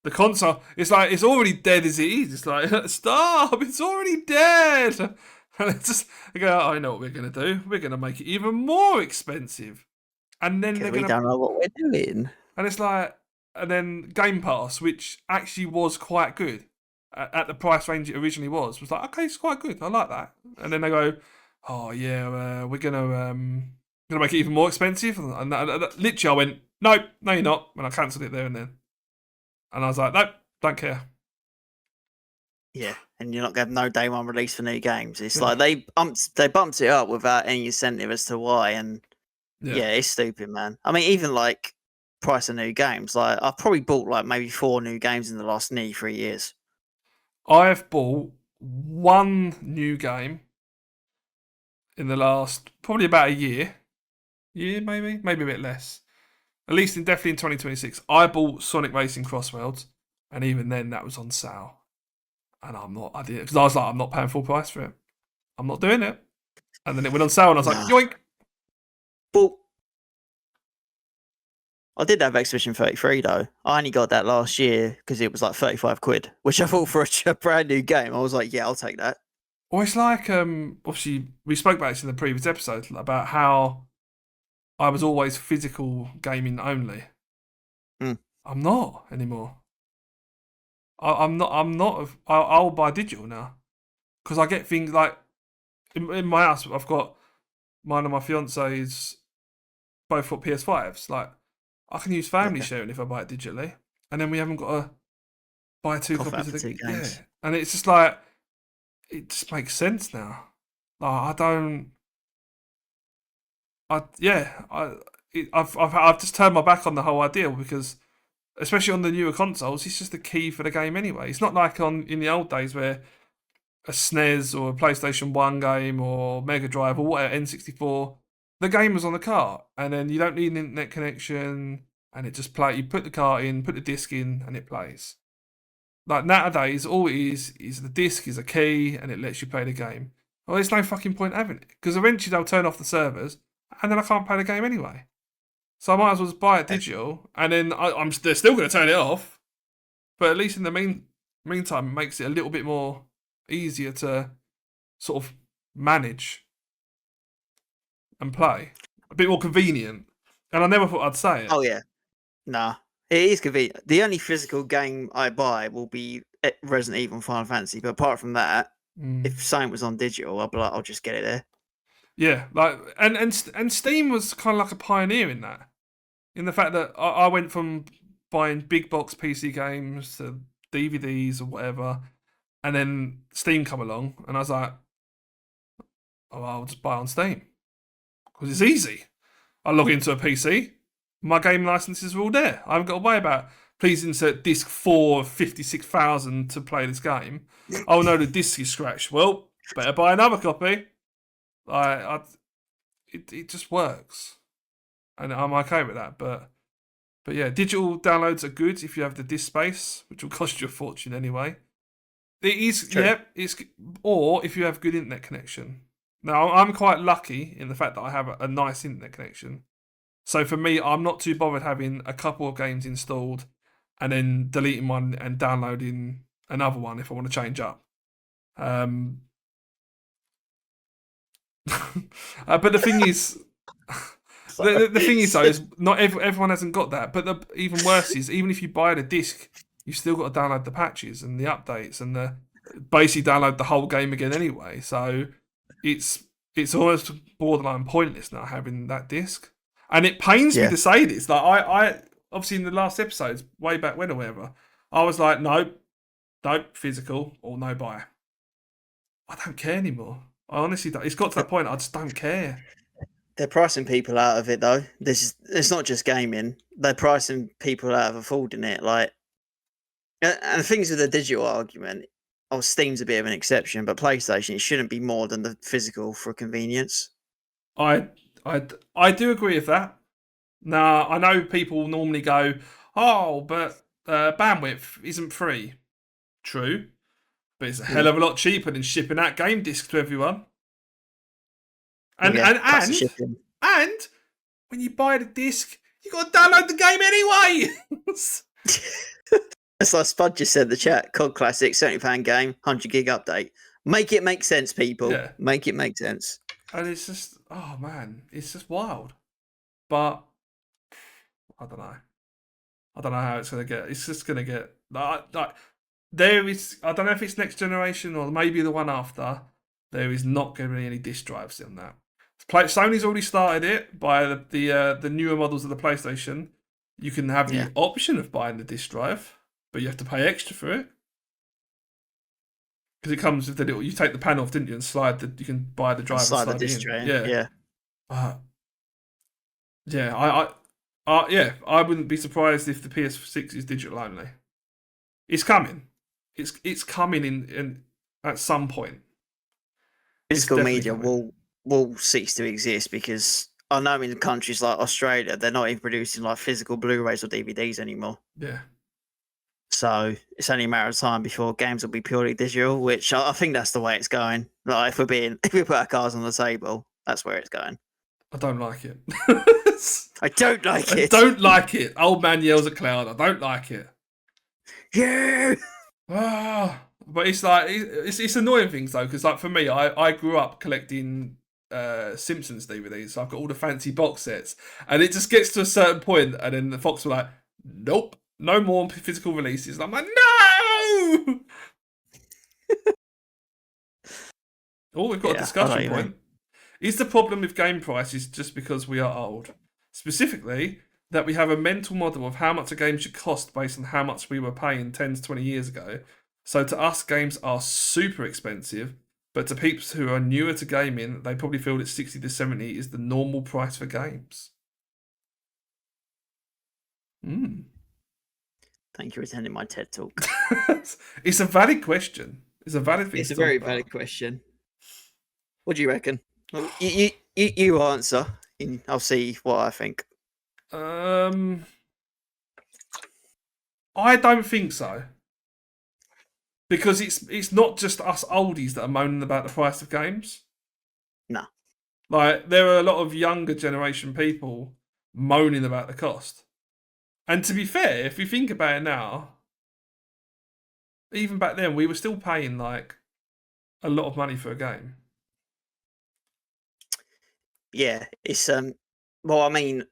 the console. It's like it's already dead as it is. It's like, stop! It's already dead. And it's just, they go, I know what we're gonna do. We're gonna make it even more expensive, and then we don't know what we're doing. And it's like, and then Game Pass, which actually was quite good at the price range it originally was like, okay, it's quite good. I like that. And then they go, oh yeah, we're gonna Gonna make it even more expensive. And literally, I went, nope, no, you're not. And I cancelled it there and then. And I was like, nope, don't care. Yeah, and you're not going to have no day one release for new games. It's Yeah. like they bumped it up without any incentive as to why, and yeah, it's stupid, man. I mean, even like price of new games. Like I've probably bought like maybe 4 new games in the last nearly 3 years. I have bought one new game in the last probably about a year, maybe a bit less. At least definitely in 2026, I bought Sonic Racing Crossworlds, and even then that was on sale. And I did it because I was like, I'm not paying full price for it. I'm not doing it. And then it went on sale, and I was like, yoink. But I did have Expedition 33 though. I only got that last year because it was like 35 quid, which I thought for a brand new game. I was like, yeah, I'll take that. Well, it's like obviously we spoke about this in the previous episode about how I was always physical gaming only. I'm not anymore. I'm not. I'll buy digital now because I get things like in my house. I've got mine and my fiance's both got PS5s. Like I can use family sharing if I buy it digitally, and then we haven't got to buy 2 copies of the game. Yeah, and it's just like it just makes sense now. Like I've just turned my back on the whole idea because, especially on the newer consoles, it's just the key for the game anyway. It's not like in the old days where a SNES or a PlayStation 1 game or Mega Drive or whatever, N64, the game was on the cart, and then you don't need an internet connection, and it just play. You put the cart in, put the disc in, and it plays. Like nowadays, all it is the disc is a key, and it lets you play the game. Well, there's no fucking point having it because eventually they'll turn off the servers, and then I can't play the game anyway. So I might as well just buy it digital, and then they're still going to turn it off. But at least in the meantime, it makes it a little bit more easier to sort of manage and play. A bit more convenient. And I never thought I'd say it. Oh yeah, nah, it is convenient. The only physical game I buy will be Resident Evil and Final Fantasy. But apart from that, if something was on digital, I'll be like, I'll just get it there. Yeah, like and Steam was kind of like a pioneer in that. In the fact that I went from buying big box PC games to DVDs or whatever, and then Steam come along, and I was like, oh, I'll just buy on Steam because it's easy. I log into a PC, my game licenses are all there. I haven't got to worry about please insert disc 4 of 56,000 to play this game. Oh no, the disc is scratched. Well, better buy another copy. It just works, and I'm okay with that. But yeah, digital downloads are good if you have the disk space, which will cost you a fortune anyway. It is, yeah, or if you have good internet connection. Now, I'm quite lucky in the fact that I have a nice internet connection. So for me, I'm not too bothered having a couple of games installed and then deleting one and downloading another one if I want to change up. But the thing is, the thing is though, is not everyone hasn't got that. But even worse is, even if you buy the disc, you've still got to download the patches and the updates and basically download the whole game again anyway. So it's almost borderline pointless now having that disc. And it pains me to say this. Like I obviously in the last episodes, way back when or whatever, I was like, no physical or no buy. I don't care anymore. I honestly don't. It's got to that point. I just don't care. They're pricing people out of it though. It's not just gaming. They're pricing people out of affording it. Like, and things with the digital argument. Oh, Steam's a bit of an exception, but PlayStation, it shouldn't be more than the physical for convenience. I do agree with that. Now, I know people normally go, oh, but bandwidth isn't free. True. But it's a hell of a lot cheaper than shipping out game discs to everyone. And when you buy the disc, you got to download the game anyway. That's like Spud just said in the chat. COD Classic, £70 game, 100 gig update. Make it make sense, people. Yeah. Make it make sense. And it's just, oh man, it's just wild. But I don't know. I don't know how it's going to get. It's just going to get like there is. I don't know if it's next generation or maybe the one after. There is not going to be any disk drives in that. Sony's already started it by the newer models of the PlayStation. You can have the option of buying the disc drive, but you have to pay extra for it. Because it comes with the little. You take the panel off, didn't you, and you can buy the drive and slide the it disc in. tray. Yeah. I wouldn't be surprised if the PS6 is digital only. It's coming. It's coming in at some point. Physical media will cease to exist because I know in countries like Australia they're not even producing like physical Blu-rays or DVDs anymore. Yeah. So it's only a matter of time before games will be purely digital, which I think that's the way it's going. Like if we put our cards on the table, that's where it's going. I don't like it. I don't like it. I don't like it. Old man yells at cloud. I don't like it. Yeah. But it's like it's annoying things though, because like for me, I grew up collecting Simpsons DVDs, so I've got all the fancy box sets, and it just gets to a certain point, and then the Fox were like, "Nope, no more physical releases." And I'm like, "No!" We've got a discussion point. Is the problem with game prices just because we are old? Specifically, that we have a mental model of how much a game should cost based on how much we were paying 10 to 20 years ago. So to us, games are super expensive, but to people who are newer to gaming, they probably feel that 60 to 70 is the normal price for games. Thank you for attending my TED Talk. It's a valid question. It's a valid thing. It's a very valid question. What do you reckon? You answer, and I'll see what I think. I don't think so. Because it's not just us oldies that are moaning about the price of games. No. Like, there are a lot of younger generation people moaning about the cost. And to be fair, if you think about it now, even back then, we were still paying, like, a lot of money for a game. Yeah, it's well, I mean,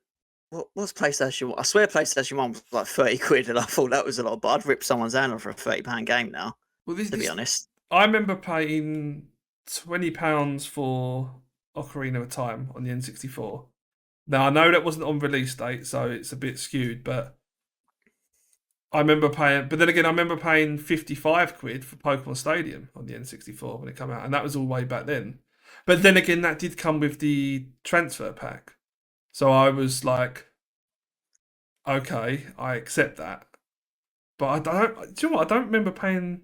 what's PlayStation 1? I swear PlayStation 1 was like 30 quid, and I thought that was a lot, but I'd rip someone's hand off for a £30 game now, to be honest. I remember paying £20 for Ocarina of Time on the N64. Now, I know that wasn't on release date, so it's a bit skewed, but I remember paying... But then again, I remember paying 55 quid for Pokémon Stadium on the N64 when it came out, and that was all way back then. But then again, that did come with the transfer pack. So I was like, okay, I accept that. But do you know what? I don't remember paying...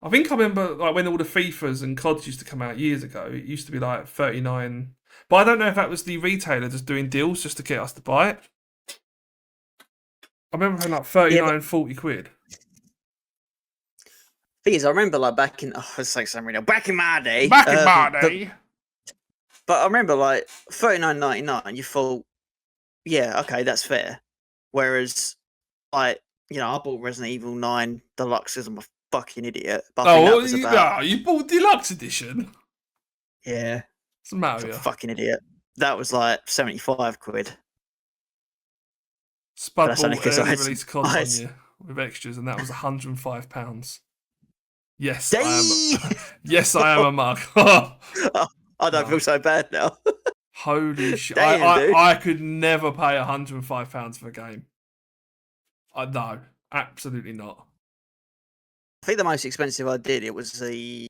I think I remember like when all the FIFAs and CODs used to come out years ago, it used to be like 39. But I don't know if that was the retailer just doing deals just to get us to buy it. I remember paying like 39, 40 quid. Thing is, I remember like back in back in my day. But I remember like $39.99. You thought, yeah, okay, that's fair. Whereas, like, you know, I bought Resident Evil 9 Deluxe because I'm a fucking idiot. But you bought Deluxe Edition? Yeah. What's the matter with you? Fucking idiot. That was like 75 quid. Spud bought early release COD on you with extras, and that was £105. Yes, yes, I am a mug. I don't feel so bad now. Holy shit. I could never pay £105 for a game. No, absolutely not. I think the most expensive I did, it was the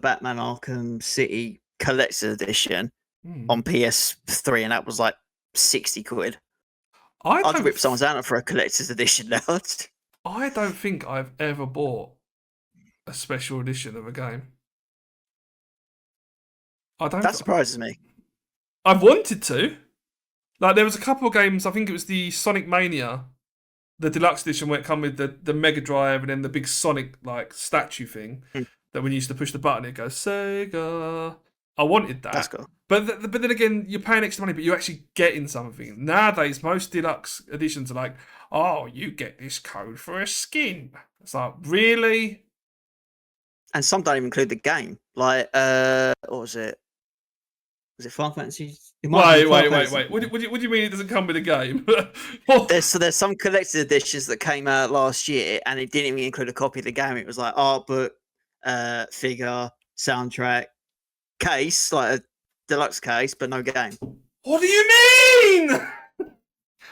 Batman Arkham City Collector's Edition on PS3, and that was like 60 quid. I'd rip someone's hand for a collector's edition now. I don't think I've ever bought a special edition of a game. That surprises me. I've wanted to. Like, there was a couple of games, I think it was the Sonic Mania, the deluxe edition, where it come with the Mega Drive and then the big Sonic like statue thing that when you used to push the button, it goes Sega. I wanted that. That's cool. But then again, you're paying extra money, but you're actually getting something. Nowadays, most deluxe editions are like, oh, you get this code for a skin. It's like, really? And some don't even include the game. Like, what was it? Was it Final Fantasy? Wait. What do you mean it doesn't come with a game? There's some collector's editions that came out last year, and it didn't even include a copy of the game. It was like art book, figure, soundtrack, case, like deluxe case, but no game. What do you mean?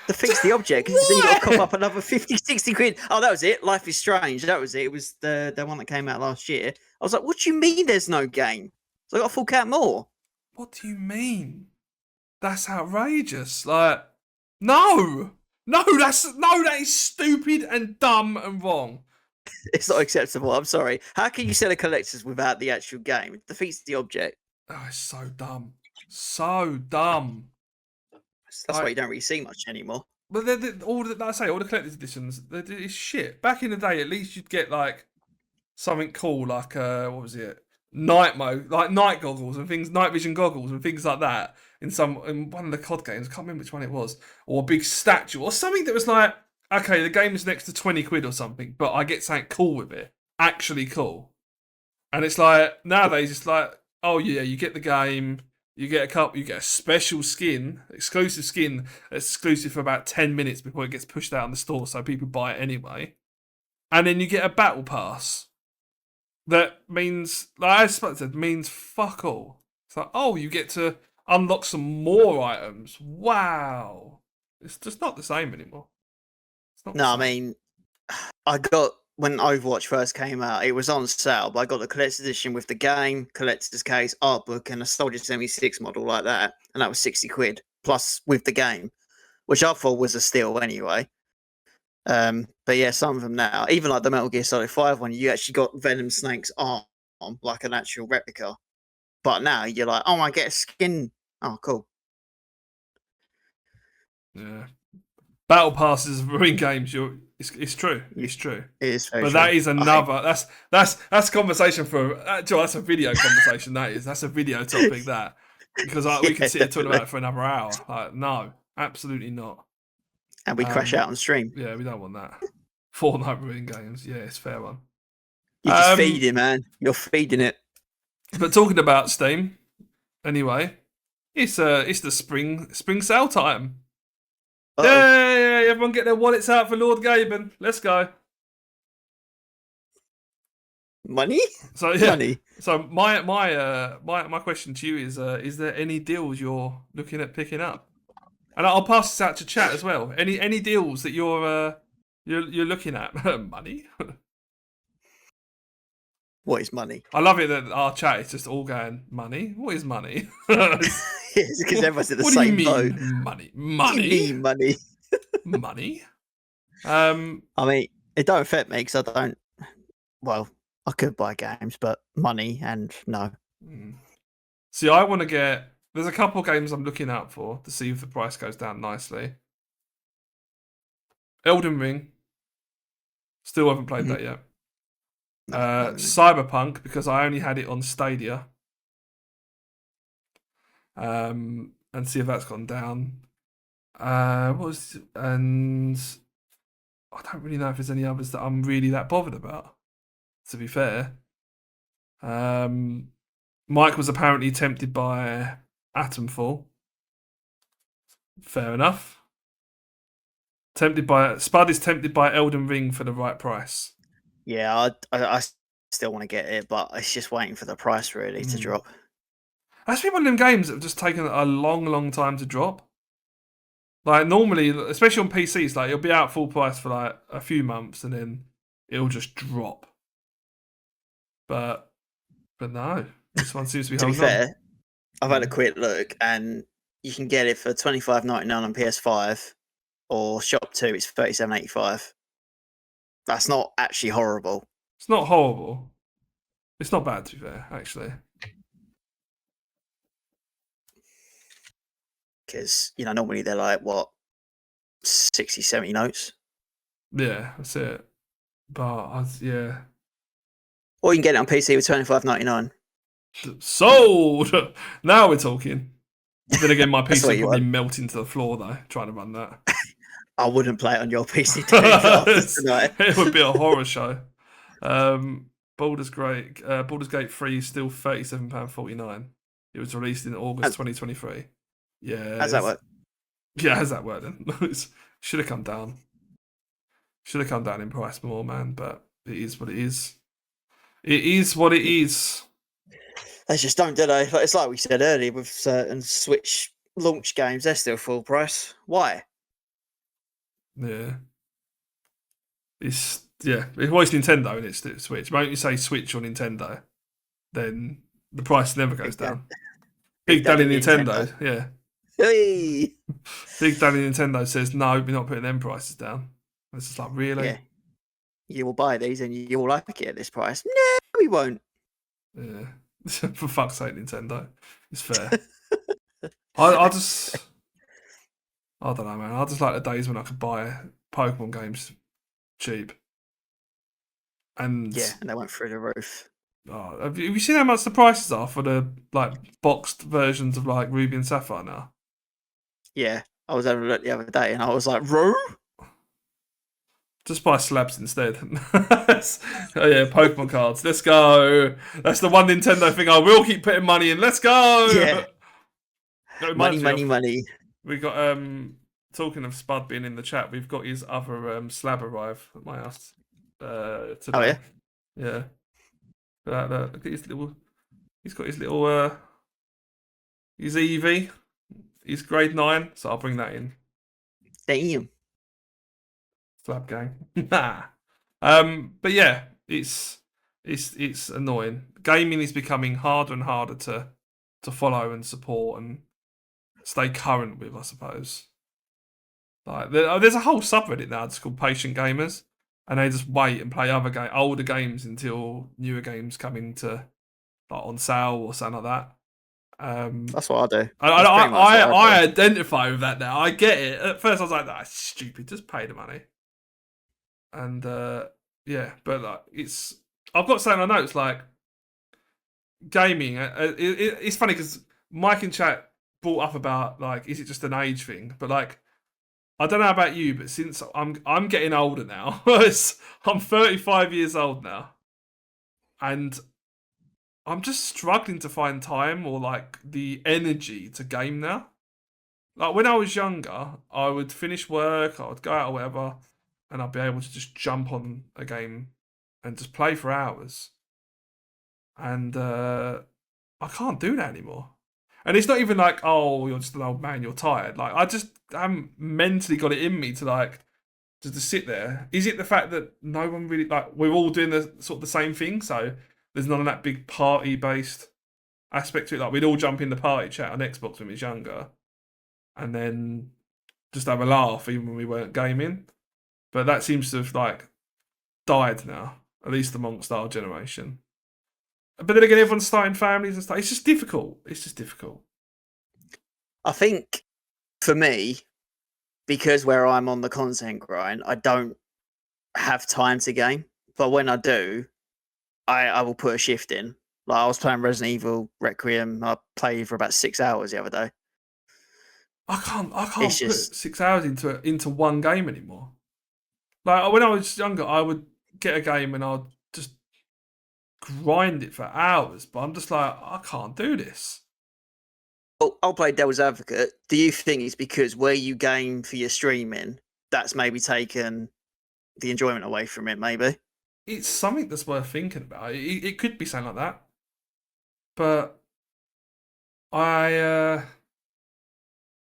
Defeats the object because then you got to cop up another 50, 60 quid. Oh, that was it. Life is Strange. That was it. It was the one that came out last year. I was like, what do you mean there's no game? So I got to fork out more. What do you mean? That's outrageous. Like, no, that is stupid and dumb and wrong. It's not acceptable. I'm sorry. How can you sell a collector's without the actual game? It defeats the object. Oh, it's so dumb. So dumb. That's why you don't really see much anymore. But all the, like I say, all the collector's editions, it's shit. Back in the day, at least you'd get like something cool, like what was it? Night mode, like night goggles and things, night vision goggles and things like that. In one of the COD games, I can't remember which one it was, or a big statue or something that was like, okay, the game is next to 20 quid or something, but I get something cool with it, actually cool. And it's like nowadays, it's like, oh yeah, you get the game. You get a special skin, exclusive skin that's exclusive for about 10 minutes before it gets pushed out in the store, so people buy it anyway. And then you get a battle pass that means, like I said, means fuck all. It's like, oh, you get to unlock some more items. Wow. It's just not the same anymore. No, I mean, I got, when Overwatch first came out, it was on sale, but I got the collector's edition with the game, collector's case, art book, and a Soldier 76 model like that, and that was 60 quid, plus with the game, which I thought was a steal anyway. But yeah, some of them now, even like the Metal Gear Solid 5 one, you actually got Venom Snake's arm, like an actual replica. But now you're like, oh, I get a skin. Oh, cool. Yeah. Battle passes in games, it's true. It's true. It is very but true. That is another. That's conversation for. Joe, that's a video conversation. That's a video topic. That because we can sit here talking about it for another hour. Like, no, absolutely not. And we crash out on stream. Yeah, we don't want that. Fortnite ruin games. Yeah, it's a fair one. You're just feeding, man. You're feeding it. But talking about Steam, anyway, it's the spring sale time. Yeah, everyone get their wallets out for Lord Gaben. Let's go. Money? So yeah. Money. So my question to you is there any deals you're looking at picking up? And I'll pass this out to chat as well. Any deals that you're looking at? Money? What is money? I love it that our chat is just all going, money? What is money? Yes, because everyone's in the what same do you boat. mean, money? What do you mean, money? Money? I mean, it don't affect me because I don't. Well, I could buy games, but money and no. See, I want to get. There's a couple of games I'm looking out for to see if the price goes down nicely. Elden Ring. Still haven't played that yet. Cyberpunk, because I only had it on Stadia. And see if that's gone down. And I don't really know if there's any others that I'm really that bothered about, to be fair. Mike was apparently tempted by Atomfall. Fair enough. Spud is tempted by Elden Ring for the right price. Yeah, I still want to get it, but it's just waiting for the price really to drop. That's been one of them games that have just taken a long, long time to drop. Like normally, especially on PCs, like it'll be out full price for like a few months and then it'll just drop. But no, this one seems to be To be holding fair, on. I've had a quick look, and you can get it for $25.99 on PS5, or Shop 2, it's $37.85. That's not actually horrible. It's not horrible. It's not bad, to be fair, actually. Because, normally they're like, what, 60, 70 notes? Yeah, that's it. But, yeah. Or you can get it on PC with $25.99. Sold! Now we're talking. Then again, my PC would probably want. melt into the floor, though, trying to run that. I wouldn't play it on your PC tonight. It would be a horror show. Baldur's Gate 3 is still £37.49. It was released in August 2023. Yeah. How's that work? Yeah, how's that work then? Should have come down. Should have come down in price more, man, but it is what it is. It is what it is. They just don't, do they? It's like we said earlier with certain Switch launch games, they're still full price. Why? Yeah. It's always Nintendo and it's the Switch. The moment you say Switch or Nintendo, then the price never goes down. Big Daddy Nintendo, yeah. Hey! Big Daddy Nintendo says no, we're not putting them prices down. It's just like, really? Yeah. You will buy these and you will like it at this price. No, we won't. Yeah. For fuck's sake, Nintendo. It's fair. I don't know, man. I just like the days when I could buy Pokemon games cheap. And yeah, and they went through the roof. Oh, have you seen how much the prices are for the like boxed versions of like Ruby and Sapphire now? Yeah, I was having a look the other day and I was like, "Ro." Just buy slabs instead. Oh yeah, Pokemon cards. Let's go. That's the one Nintendo thing I will keep putting money in. Let's go. Yeah. Money. We got talking of Spud being in the chat, we've got his other slab arrive at my house today. Oh yeah. Yeah. Look at his little. He's got his little his EV. He's grade 9, so I'll bring that in. Damn. Slab gang. But yeah, it's annoying. Gaming is becoming harder and harder to follow and support and stay current with, I suppose. Like there's a whole subreddit now that's called Patient Gamers, and they just wait and play older games until newer games come into like on sale or something like that. That's what I do. I identify with that now. I get it. At first, I was like, "That's stupid. Just pay the money." And yeah, but like I've got something I know. It's like gaming. It's funny because Mike in chat brought up about like, is it just an age thing? But like, I don't know about you, but since I'm getting older now, I'm 35 years old now, and I'm just struggling to find time or like the energy to game now. Like when I was younger, I would finish work, I would go out or whatever, and I'd be able to just jump on a game and just play for hours. And I can't do that anymore. And it's not even like, oh, you're just an old man, you're tired. Like I just haven't mentally got it in me to like just to sit there. Is it the fact that no one really like we're all doing the sort of the same thing, so there's none of that big party based aspect to it? Like we'd all jump in the party chat on Xbox when we was younger, and then just have a laugh even when we weren't gaming. But that seems to have like died now, at least amongst our generation. But then again, everyone's starting families and stuff. It's just difficult. I think for me, because where I'm on the content grind, I don't have time to game. But when I do, I will put a shift in. Like I was playing Resident Evil Requiem. I played for about 6 hours the other day. I can't put 6 hours into one game anymore. Like when I was younger, I would get a game and I'd just grind it for hours. But I'm just like, I can't do this. Well, I'll play devil's advocate. Do you think it's because where you game for your streaming, that's maybe taken the enjoyment away from it? Maybe it's something that's worth thinking about. It could be something like that. But I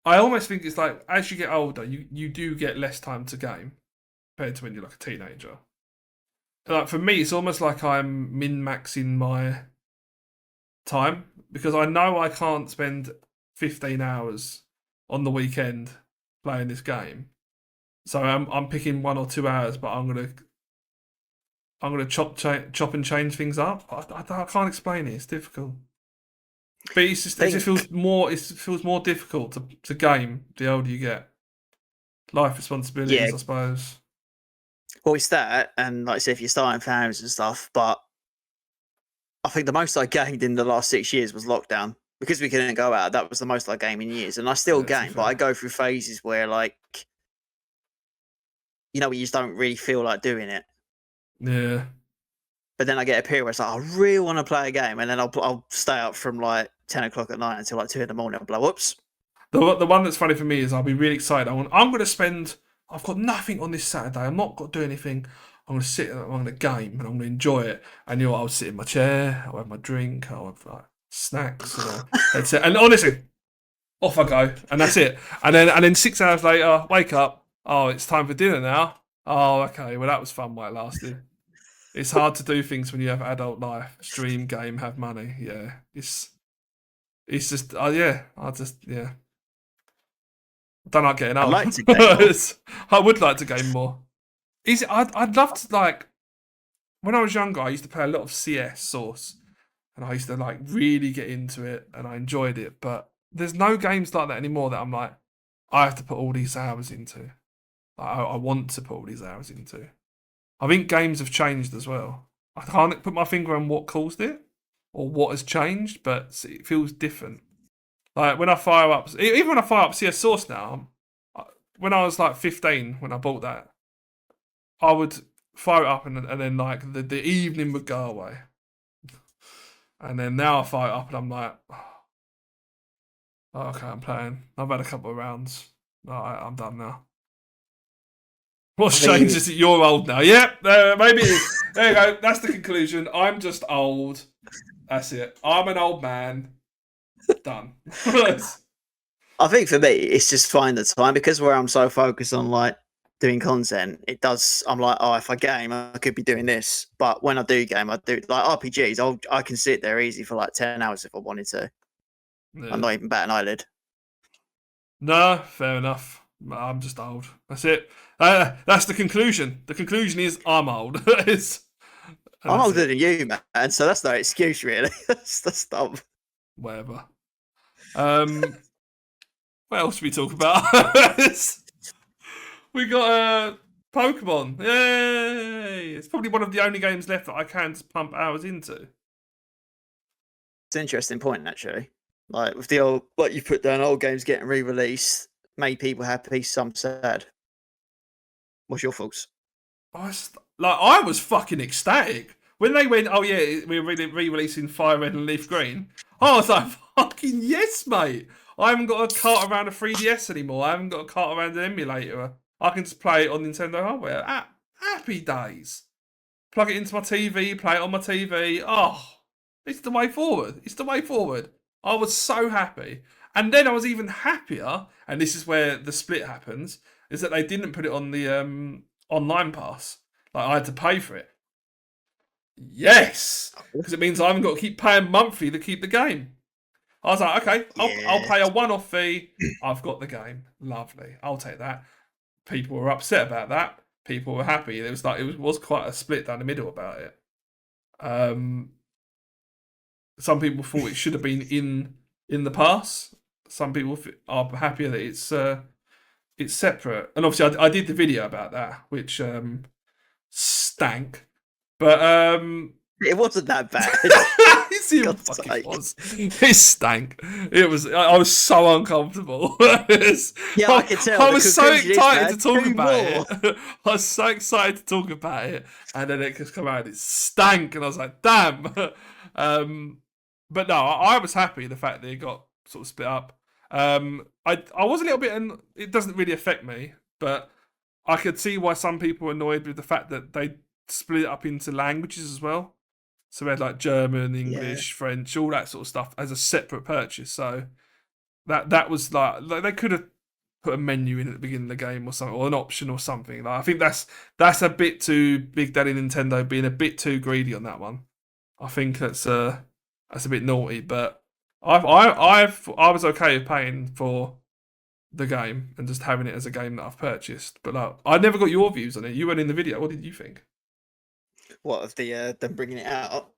almost think it's like as you get older, you do get less time to game compared to when you're like a teenager. Like for me, it's almost like I'm min-maxing my time because I know I can't spend 15 hours on the weekend playing this game. So I'm picking 1 or 2 hours, but I'm gonna chop and change things up. I can't explain it. It's difficult. But it just feels more difficult to game the older you get. Life responsibilities, I suppose. Well, it's that, and like I said, if you're starting families and stuff, but I think the most I gamed in the last 6 years was lockdown. Because we couldn't go out, that was the most I gamed in years. And I still game, but I go through phases where, like, you know, you just don't really feel like doing it. Yeah. But then I get a period where it's like, I really want to play a game. And then I'll stay up from like 10 o'clock at night until like 2 in the morning. I'll be like, whoops. The one that's funny for me is I'll be really excited. I'm going to spend, I've got nothing on this Saturday. I'm not going to do anything. I'm going to sit and I'm going to game and I'm going to enjoy it. And you know, I'll sit in my chair, I'll have my drink, I'll have like snacks, and that's it. And honestly, off I go, and that's it. And then 6 hours later, wake up. Oh, it's time for dinner now. Oh, okay. Well, that was fun while it lasted. It's hard to do things when you have adult life. Stream, game, have money. Yeah, it's just. Yeah. Yeah. I don't like getting old. I'd like to game more. I would like to game more. I'd love to like. When I was younger, I used to play a lot of CS Source, and I used to like really get into it, and I enjoyed it. But there's no games like that anymore that I'm like, I have to put all these hours into. Like, I want to put all these hours into. I think games have changed as well. I can't put my finger on what caused it or what has changed, but it feels different. Like when I fire up, even when I fire up CS Source now, when I was like 15, when I bought that, I would fire it up and then like the evening would go away. And then now I fire it up and I'm like, oh, okay, I'm playing. I've had a couple of rounds. Alright, I'm done now. What's changed is that you're old now. Yep, maybe it is. There you go. That's the conclusion. I'm just old. That's it. I'm an old man. Done. I think for me, it's just finding the time because where I'm so focused on like doing content, it does. I'm like, oh, if I game, I could be doing this. But when I do game, I do like RPGs. I can sit there easy for like 10 hours if I wanted to. Yeah. I'm not even bat an eyelid. No, fair enough. I'm just old. That's it. That's the conclusion. The conclusion is I'm old. I'm older than you, man. So that's no excuse, really. that's dumb. Whatever. What else we talk about? We got Pokémon. Yay! It's probably one of the only games left that I can just pump hours into. It's an interesting point, actually. Like with the old, what you put down, old games getting re-released, made people happy, some sad. What's your thoughts? I was fucking ecstatic when they went. Oh yeah, we're re-releasing Fire Red and Leaf Green. I was like, fucking yes, mate. I haven't got a cart around a 3DS anymore. I haven't got a cart around an emulator. I can just play it on Nintendo hardware. Happy days. Plug it into my TV, play it on my TV. Oh, it's the way forward. It's the way forward. I was so happy. And then I was even happier, and this is where the split happens, is that they didn't put it on the online pass. Like, I had to pay for it. Yes! Because it means I haven't got to keep paying monthly to keep the game. I was like, okay, I'll pay a one-off fee. I've got the game. Lovely. I'll take that. People were upset about that. People were happy. It was quite a split down the middle about it. Some people thought it should have been in the pass. Some people are happier that it's separate. And obviously, I did the video about that, which stank. But it wasn't that bad. It was. It stank. It was. I was so uncomfortable. I could tell. I was so excited to talk about it. I was so excited to talk about it, and then it just come out. It stank, and I was like, "Damn." But no, I was happy the fact that it got sort of split up. I was a little bit, and it doesn't really affect me, but I could see why some people were annoyed with the fact that they split it up into languages as well. So we had like German, English, French, all that sort of stuff as a separate purchase. So that was like they could have put a menu in at the beginning of the game or something, or an option or something. Like, I think that's a bit too Big Daddy Nintendo being a bit too greedy on that one. I think that's a bit naughty, but I was okay with paying for the game and just having it as a game that I've purchased. But like, I never got your views on it. You weren't in the video. What did you think? What of the them bringing it out?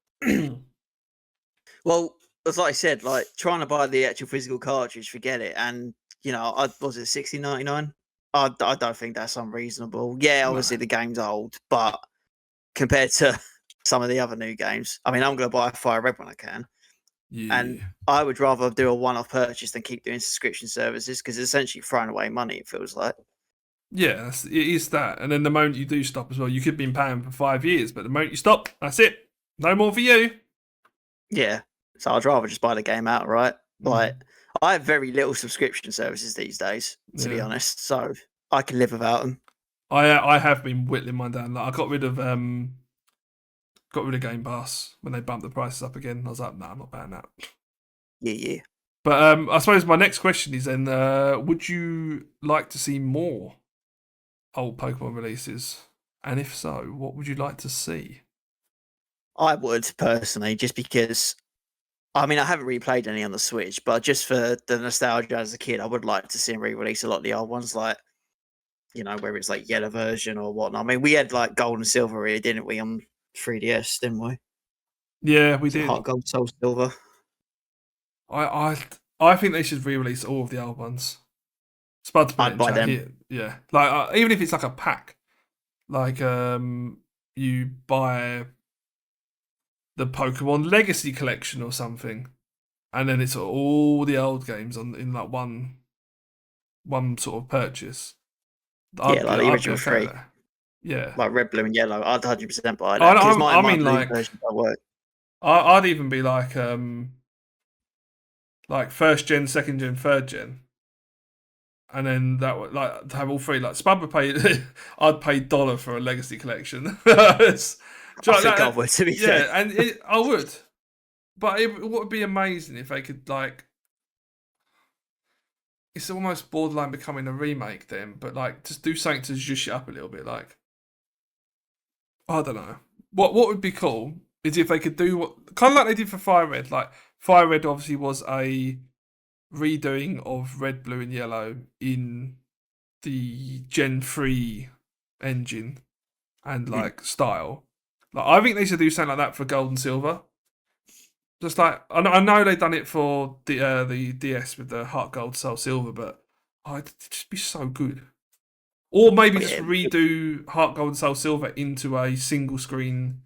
Well, as I said, like trying to buy the actual physical cartridge, forget it. And you know, was it $16.99? I don't think that's unreasonable. Yeah, obviously the game's old, but compared to some of the other new games, I mean, I'm going to buy Fire Red when I can. Yeah. And I would rather do a one-off purchase than keep doing subscription services because it's essentially throwing away money, it feels like. Yeah, it is that. And then the moment you do stop as well, you could have been paying for 5 years, but the moment you stop, that's it. No more for you. Yeah. So I'd rather just buy the game outright. Like, I have very little subscription services these days, to be honest. So I can live without them. I have been whittling mine down. Like, I got rid of Game Pass when they bumped the prices up again. I was like, nah, I'm not buying that. Yeah. But I suppose my next question is then: would you like to see more old Pokemon releases? And if so, what would you like to see? I would personally, just because. I mean, I haven't replayed any on the Switch, but just for the nostalgia as a kid, I would like to see him re-release a lot of the old ones, like whether it's like yellow version or whatnot. I mean, we had like gold and silver here, didn't we, on 3DS, didn't we? Yeah, we Was it did. Heart Gold, Soul Silver? I I think they should re-release all of the old ones. Spud to put it I'd in buy chat them. here. Yeah, like even if it's like a pack, like you buy the Pokemon Legacy Collection or something, and then it's all the old games in like one sort of purchase. Yeah, like the I'd be original okay with three, that. Yeah, like red, blue, and yellow. I'd 100% buy that because my I my mean blue like version don't work. I'd even be like first gen, second gen, third gen, and then that would like to have all three. Like Spud would pay, I'd pay dollar for a Legacy Collection. I think I would, to be fair. Yeah, and I would, but it would be amazing if they could like. It's almost borderline becoming a remake then, but like just do something to zhuzh it up a little bit. Like I don't know what would be cool is if they could do what kind of like they did for Fire Red. Like Fire Red obviously was a redoing of Red, Blue, and Yellow in the Gen 3 engine and like style. Like I think they should do something like that for Gold and Silver. Just like I know they've done it for the DS with the Heart Gold, Soul Silver, but it'd just be so good. Or maybe But just yeah, redo Heart Gold and Soul Silver into a single screen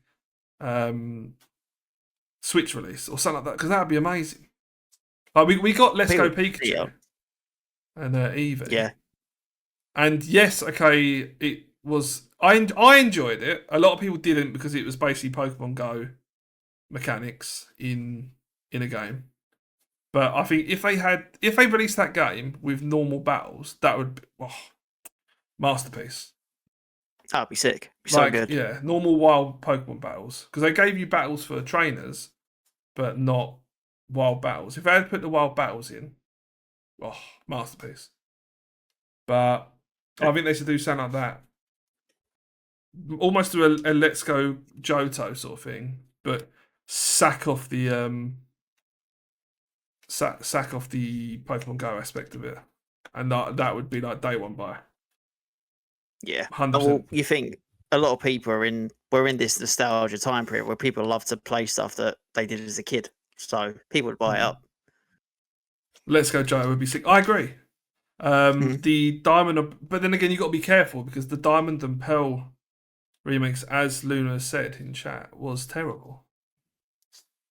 Switch release or something like that, because that would be amazing. Like we got Let's Go Pikachu and Eevee. Yeah. And yes, okay, it was. I enjoyed it. A lot of people didn't because it was basically Pokemon Go mechanics in a game. But I think if they released that game with normal battles, that would be, masterpiece. That'd be sick. Be so Like good. yeah, normal wild Pokemon battles because they gave you battles for trainers, but not wild battles. If they had put the wild battles in, masterpiece. But I think they should do something like that. Almost do a Let's Go Johto sort of thing, but sack off the sack off the Pokemon Go aspect of it, and that would be like day one buy. Yeah. 100%. Well, you think a lot of people we're in this nostalgia time period where people love to play stuff that they did as a kid, so people would buy it up. Let's Go Johto would be sick. I agree. The Diamond, but then again, you got to be careful because the Diamond and Pearl remix, as Luna said in chat, was terrible.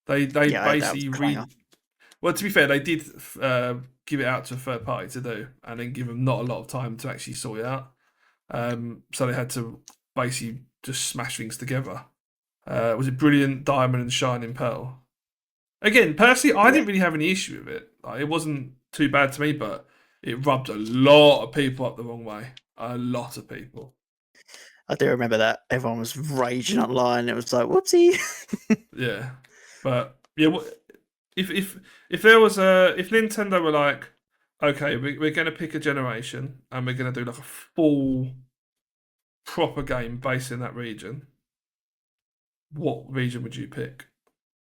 They basically well, to be fair, they did give it out to a third party to do, and then give them not a lot of time to actually sort it out. So they had to basically just smash things together. Was it Brilliant Diamond and Shining Pearl? Again, personally, I didn't really have any issue with it. Like, it wasn't too bad to me, but it rubbed a lot of people up the wrong way. A lot of people. I do remember that. Everyone was raging online. It was like, whoopsie. Yeah. But yeah, if there was if Nintendo were like, okay, we're gonna pick a generation and we're gonna do like a full proper game based in that region, what region would you pick?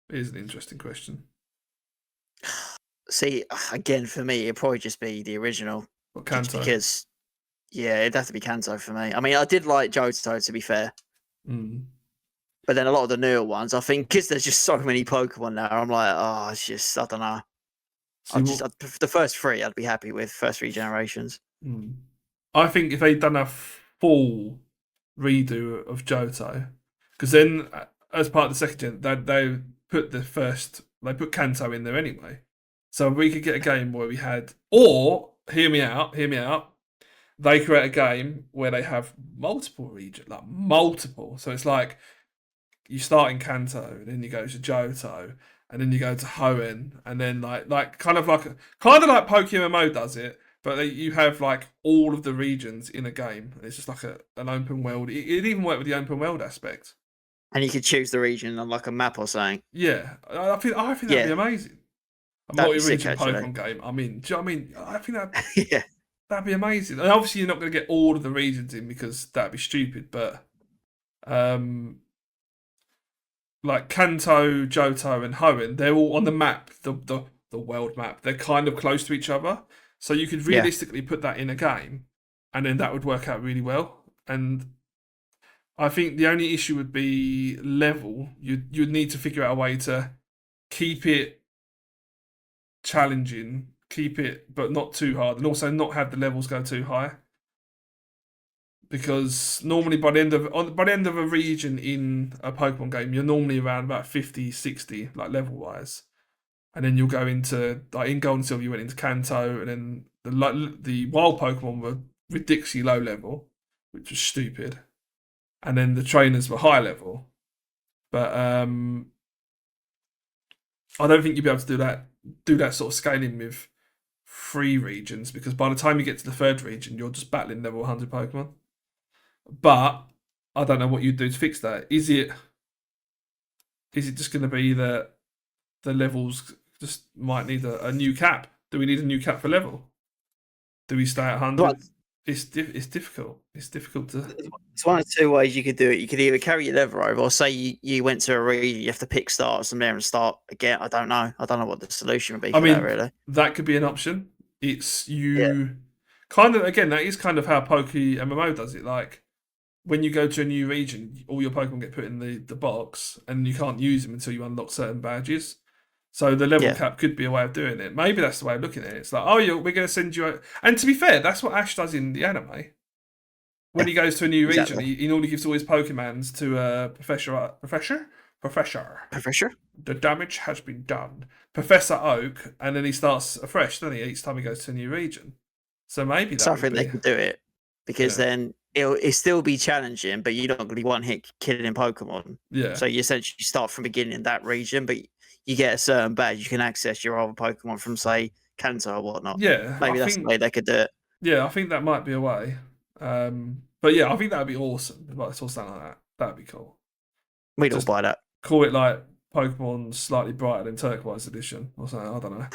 Is an interesting question. See, again, for me, it'd probably just be the original. What Kanto? Just because, yeah, it'd have to be Kanto for me. I mean, I did like Johto, to be fair. But then a lot of the newer ones, I think, because there's just so many Pokemon now, I'm like, it's just, I don't know. The first three, I'd be happy with, first three generations. I think if they'd done a full redo of Johto, because then as part of the second gen, they put Kanto in there anyway. So we could get a game where we had, or hear me out. They create a game where they have multiple regions, like multiple. So it's like you start in Kanto, and then you go to Johto, and then you go to Hoenn, and then like kind of like Pokemon Mo does it, but you have like all of the regions in a game. And it's just like an open world. It even worked with the open world aspect. And you could choose the region on like a map or something. Yeah, I think that'd be amazing. A That'd be sick, multi-region actually. Pokemon game. I mean, do you know what I mean? I think that Yeah. that'd be amazing. And obviously, you're not going to get all of the regions in because that'd be stupid. But like Kanto, Johto, and Hoenn, they're all on the map, the world map. They're kind of close to each other, so you could Yeah. realistically put that in a game, and then that would work out really well. And I think the only issue would be level. You'd need to figure out a way to keep it challenging, keep it but not too hard, and also not have the levels go too high. Because normally by the end of a region in a Pokemon game, you're normally around about 50, 60, like level wise, and then you'll go into like in Gold and Silver, you went into Kanto, and then the wild Pokemon were ridiculously low level, which was stupid, and then the trainers were high level. But I don't think you'd be able to do that sort of scaling with 3 regions, because by the time you get to the 3rd region, you're just battling level 100 Pokemon. But I don't know what you'd do to fix that. Is it just going to be that the levels just might need a new cap? Do we need a new cap for level? Do we stay at 100? It's difficult. It's difficult to. It's one of 2 ways you could do it. You could either carry your level over, or say you went to a region, you have to pick starters from there and start again. I don't know. I don't know what the solution would be for that, really. That could be an option. It's Yeah. kind of, again, that is kind of how Poke MMO does it. Like, when you go to a new region, all your Pokemon get put in the box, and you can't use them until you unlock certain badges. So the level cap could be a way of doing it. Maybe that's the way of looking at it. It's like, oh, we're going to send you out. And to be fair, that's what Ash does in the anime. When he goes to a new region, he normally gives all his Pokemons to Professor. The damage has been done. Professor Oak, and then he starts afresh, doesn't he, each time he goes to a new region. So maybe that's something they could do it, because then it'll still be challenging, but you're not going to be one hit killing Pokemon. Yeah. So you essentially start from beginning in that region, but you get a certain badge, you can access your other Pokemon from, say, Kanto or whatnot. Yeah. Maybe that's the way they could do it. Yeah, I think that might be a way. But yeah, I think that'd be awesome. Like, something like that. That'd be cool. We'd all buy that. Call it like Pokemon Slightly Brighter Than Turquoise Edition or something. I don't know.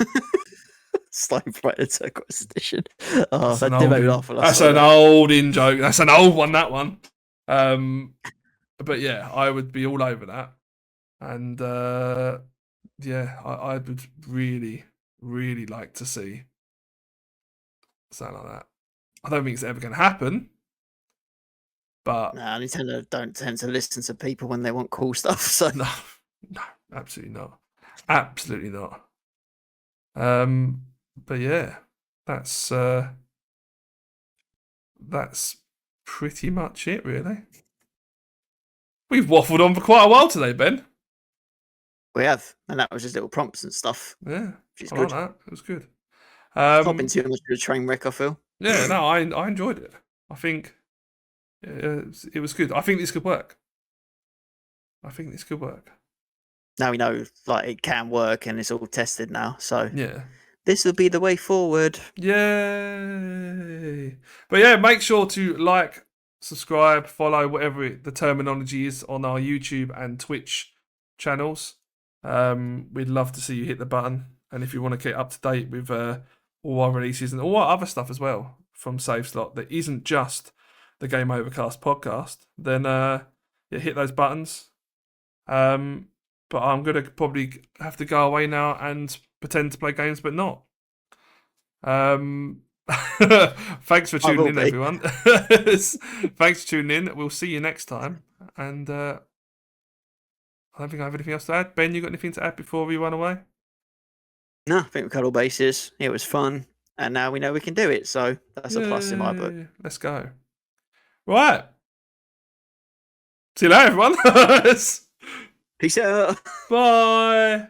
Slightly Brighter Turquoise Edition. Oh, that did make me laugh. That's an old in joke. That's an old one, that one. But yeah, I would be all over that. And yeah, I would really, really like to see something like that. I don't think it's ever going to happen. But Nintendo don't tend to listen to people when they want cool stuff. So no, absolutely not. Absolutely not. But yeah, that's pretty much it, really. We've waffled on for quite a while today, Ben. We have, and that was just little prompts and stuff. Yeah, which is I good. like that. It was good. Not been too much of a train wreck, I feel. Yeah, no, I enjoyed it. I think it was good. I think this could work. Now we know, like, it can work, and it's all tested now. So yeah, this will be the way forward. Yay! But yeah, make sure to like, subscribe, follow, whatever the terminology is, on our YouTube and Twitch channels. We'd love to see you hit the button, and if you want to get up to date with all our releases and all our other stuff as well from Save Slot that isn't just the Game Overcast podcast, then hit those buttons. But I'm gonna probably have to go away now and pretend to play games, but not. Thanks for tuning in, everyone. Thanks for tuning in. We'll see you next time. And I don't think I have anything else to add. Ben, you got anything to add before we run away? No, I think we cut all bases. It was fun, and now we know we can do it. So that's a plus in my book. Let's go. Right. See you later, everyone. Peace out. Bye.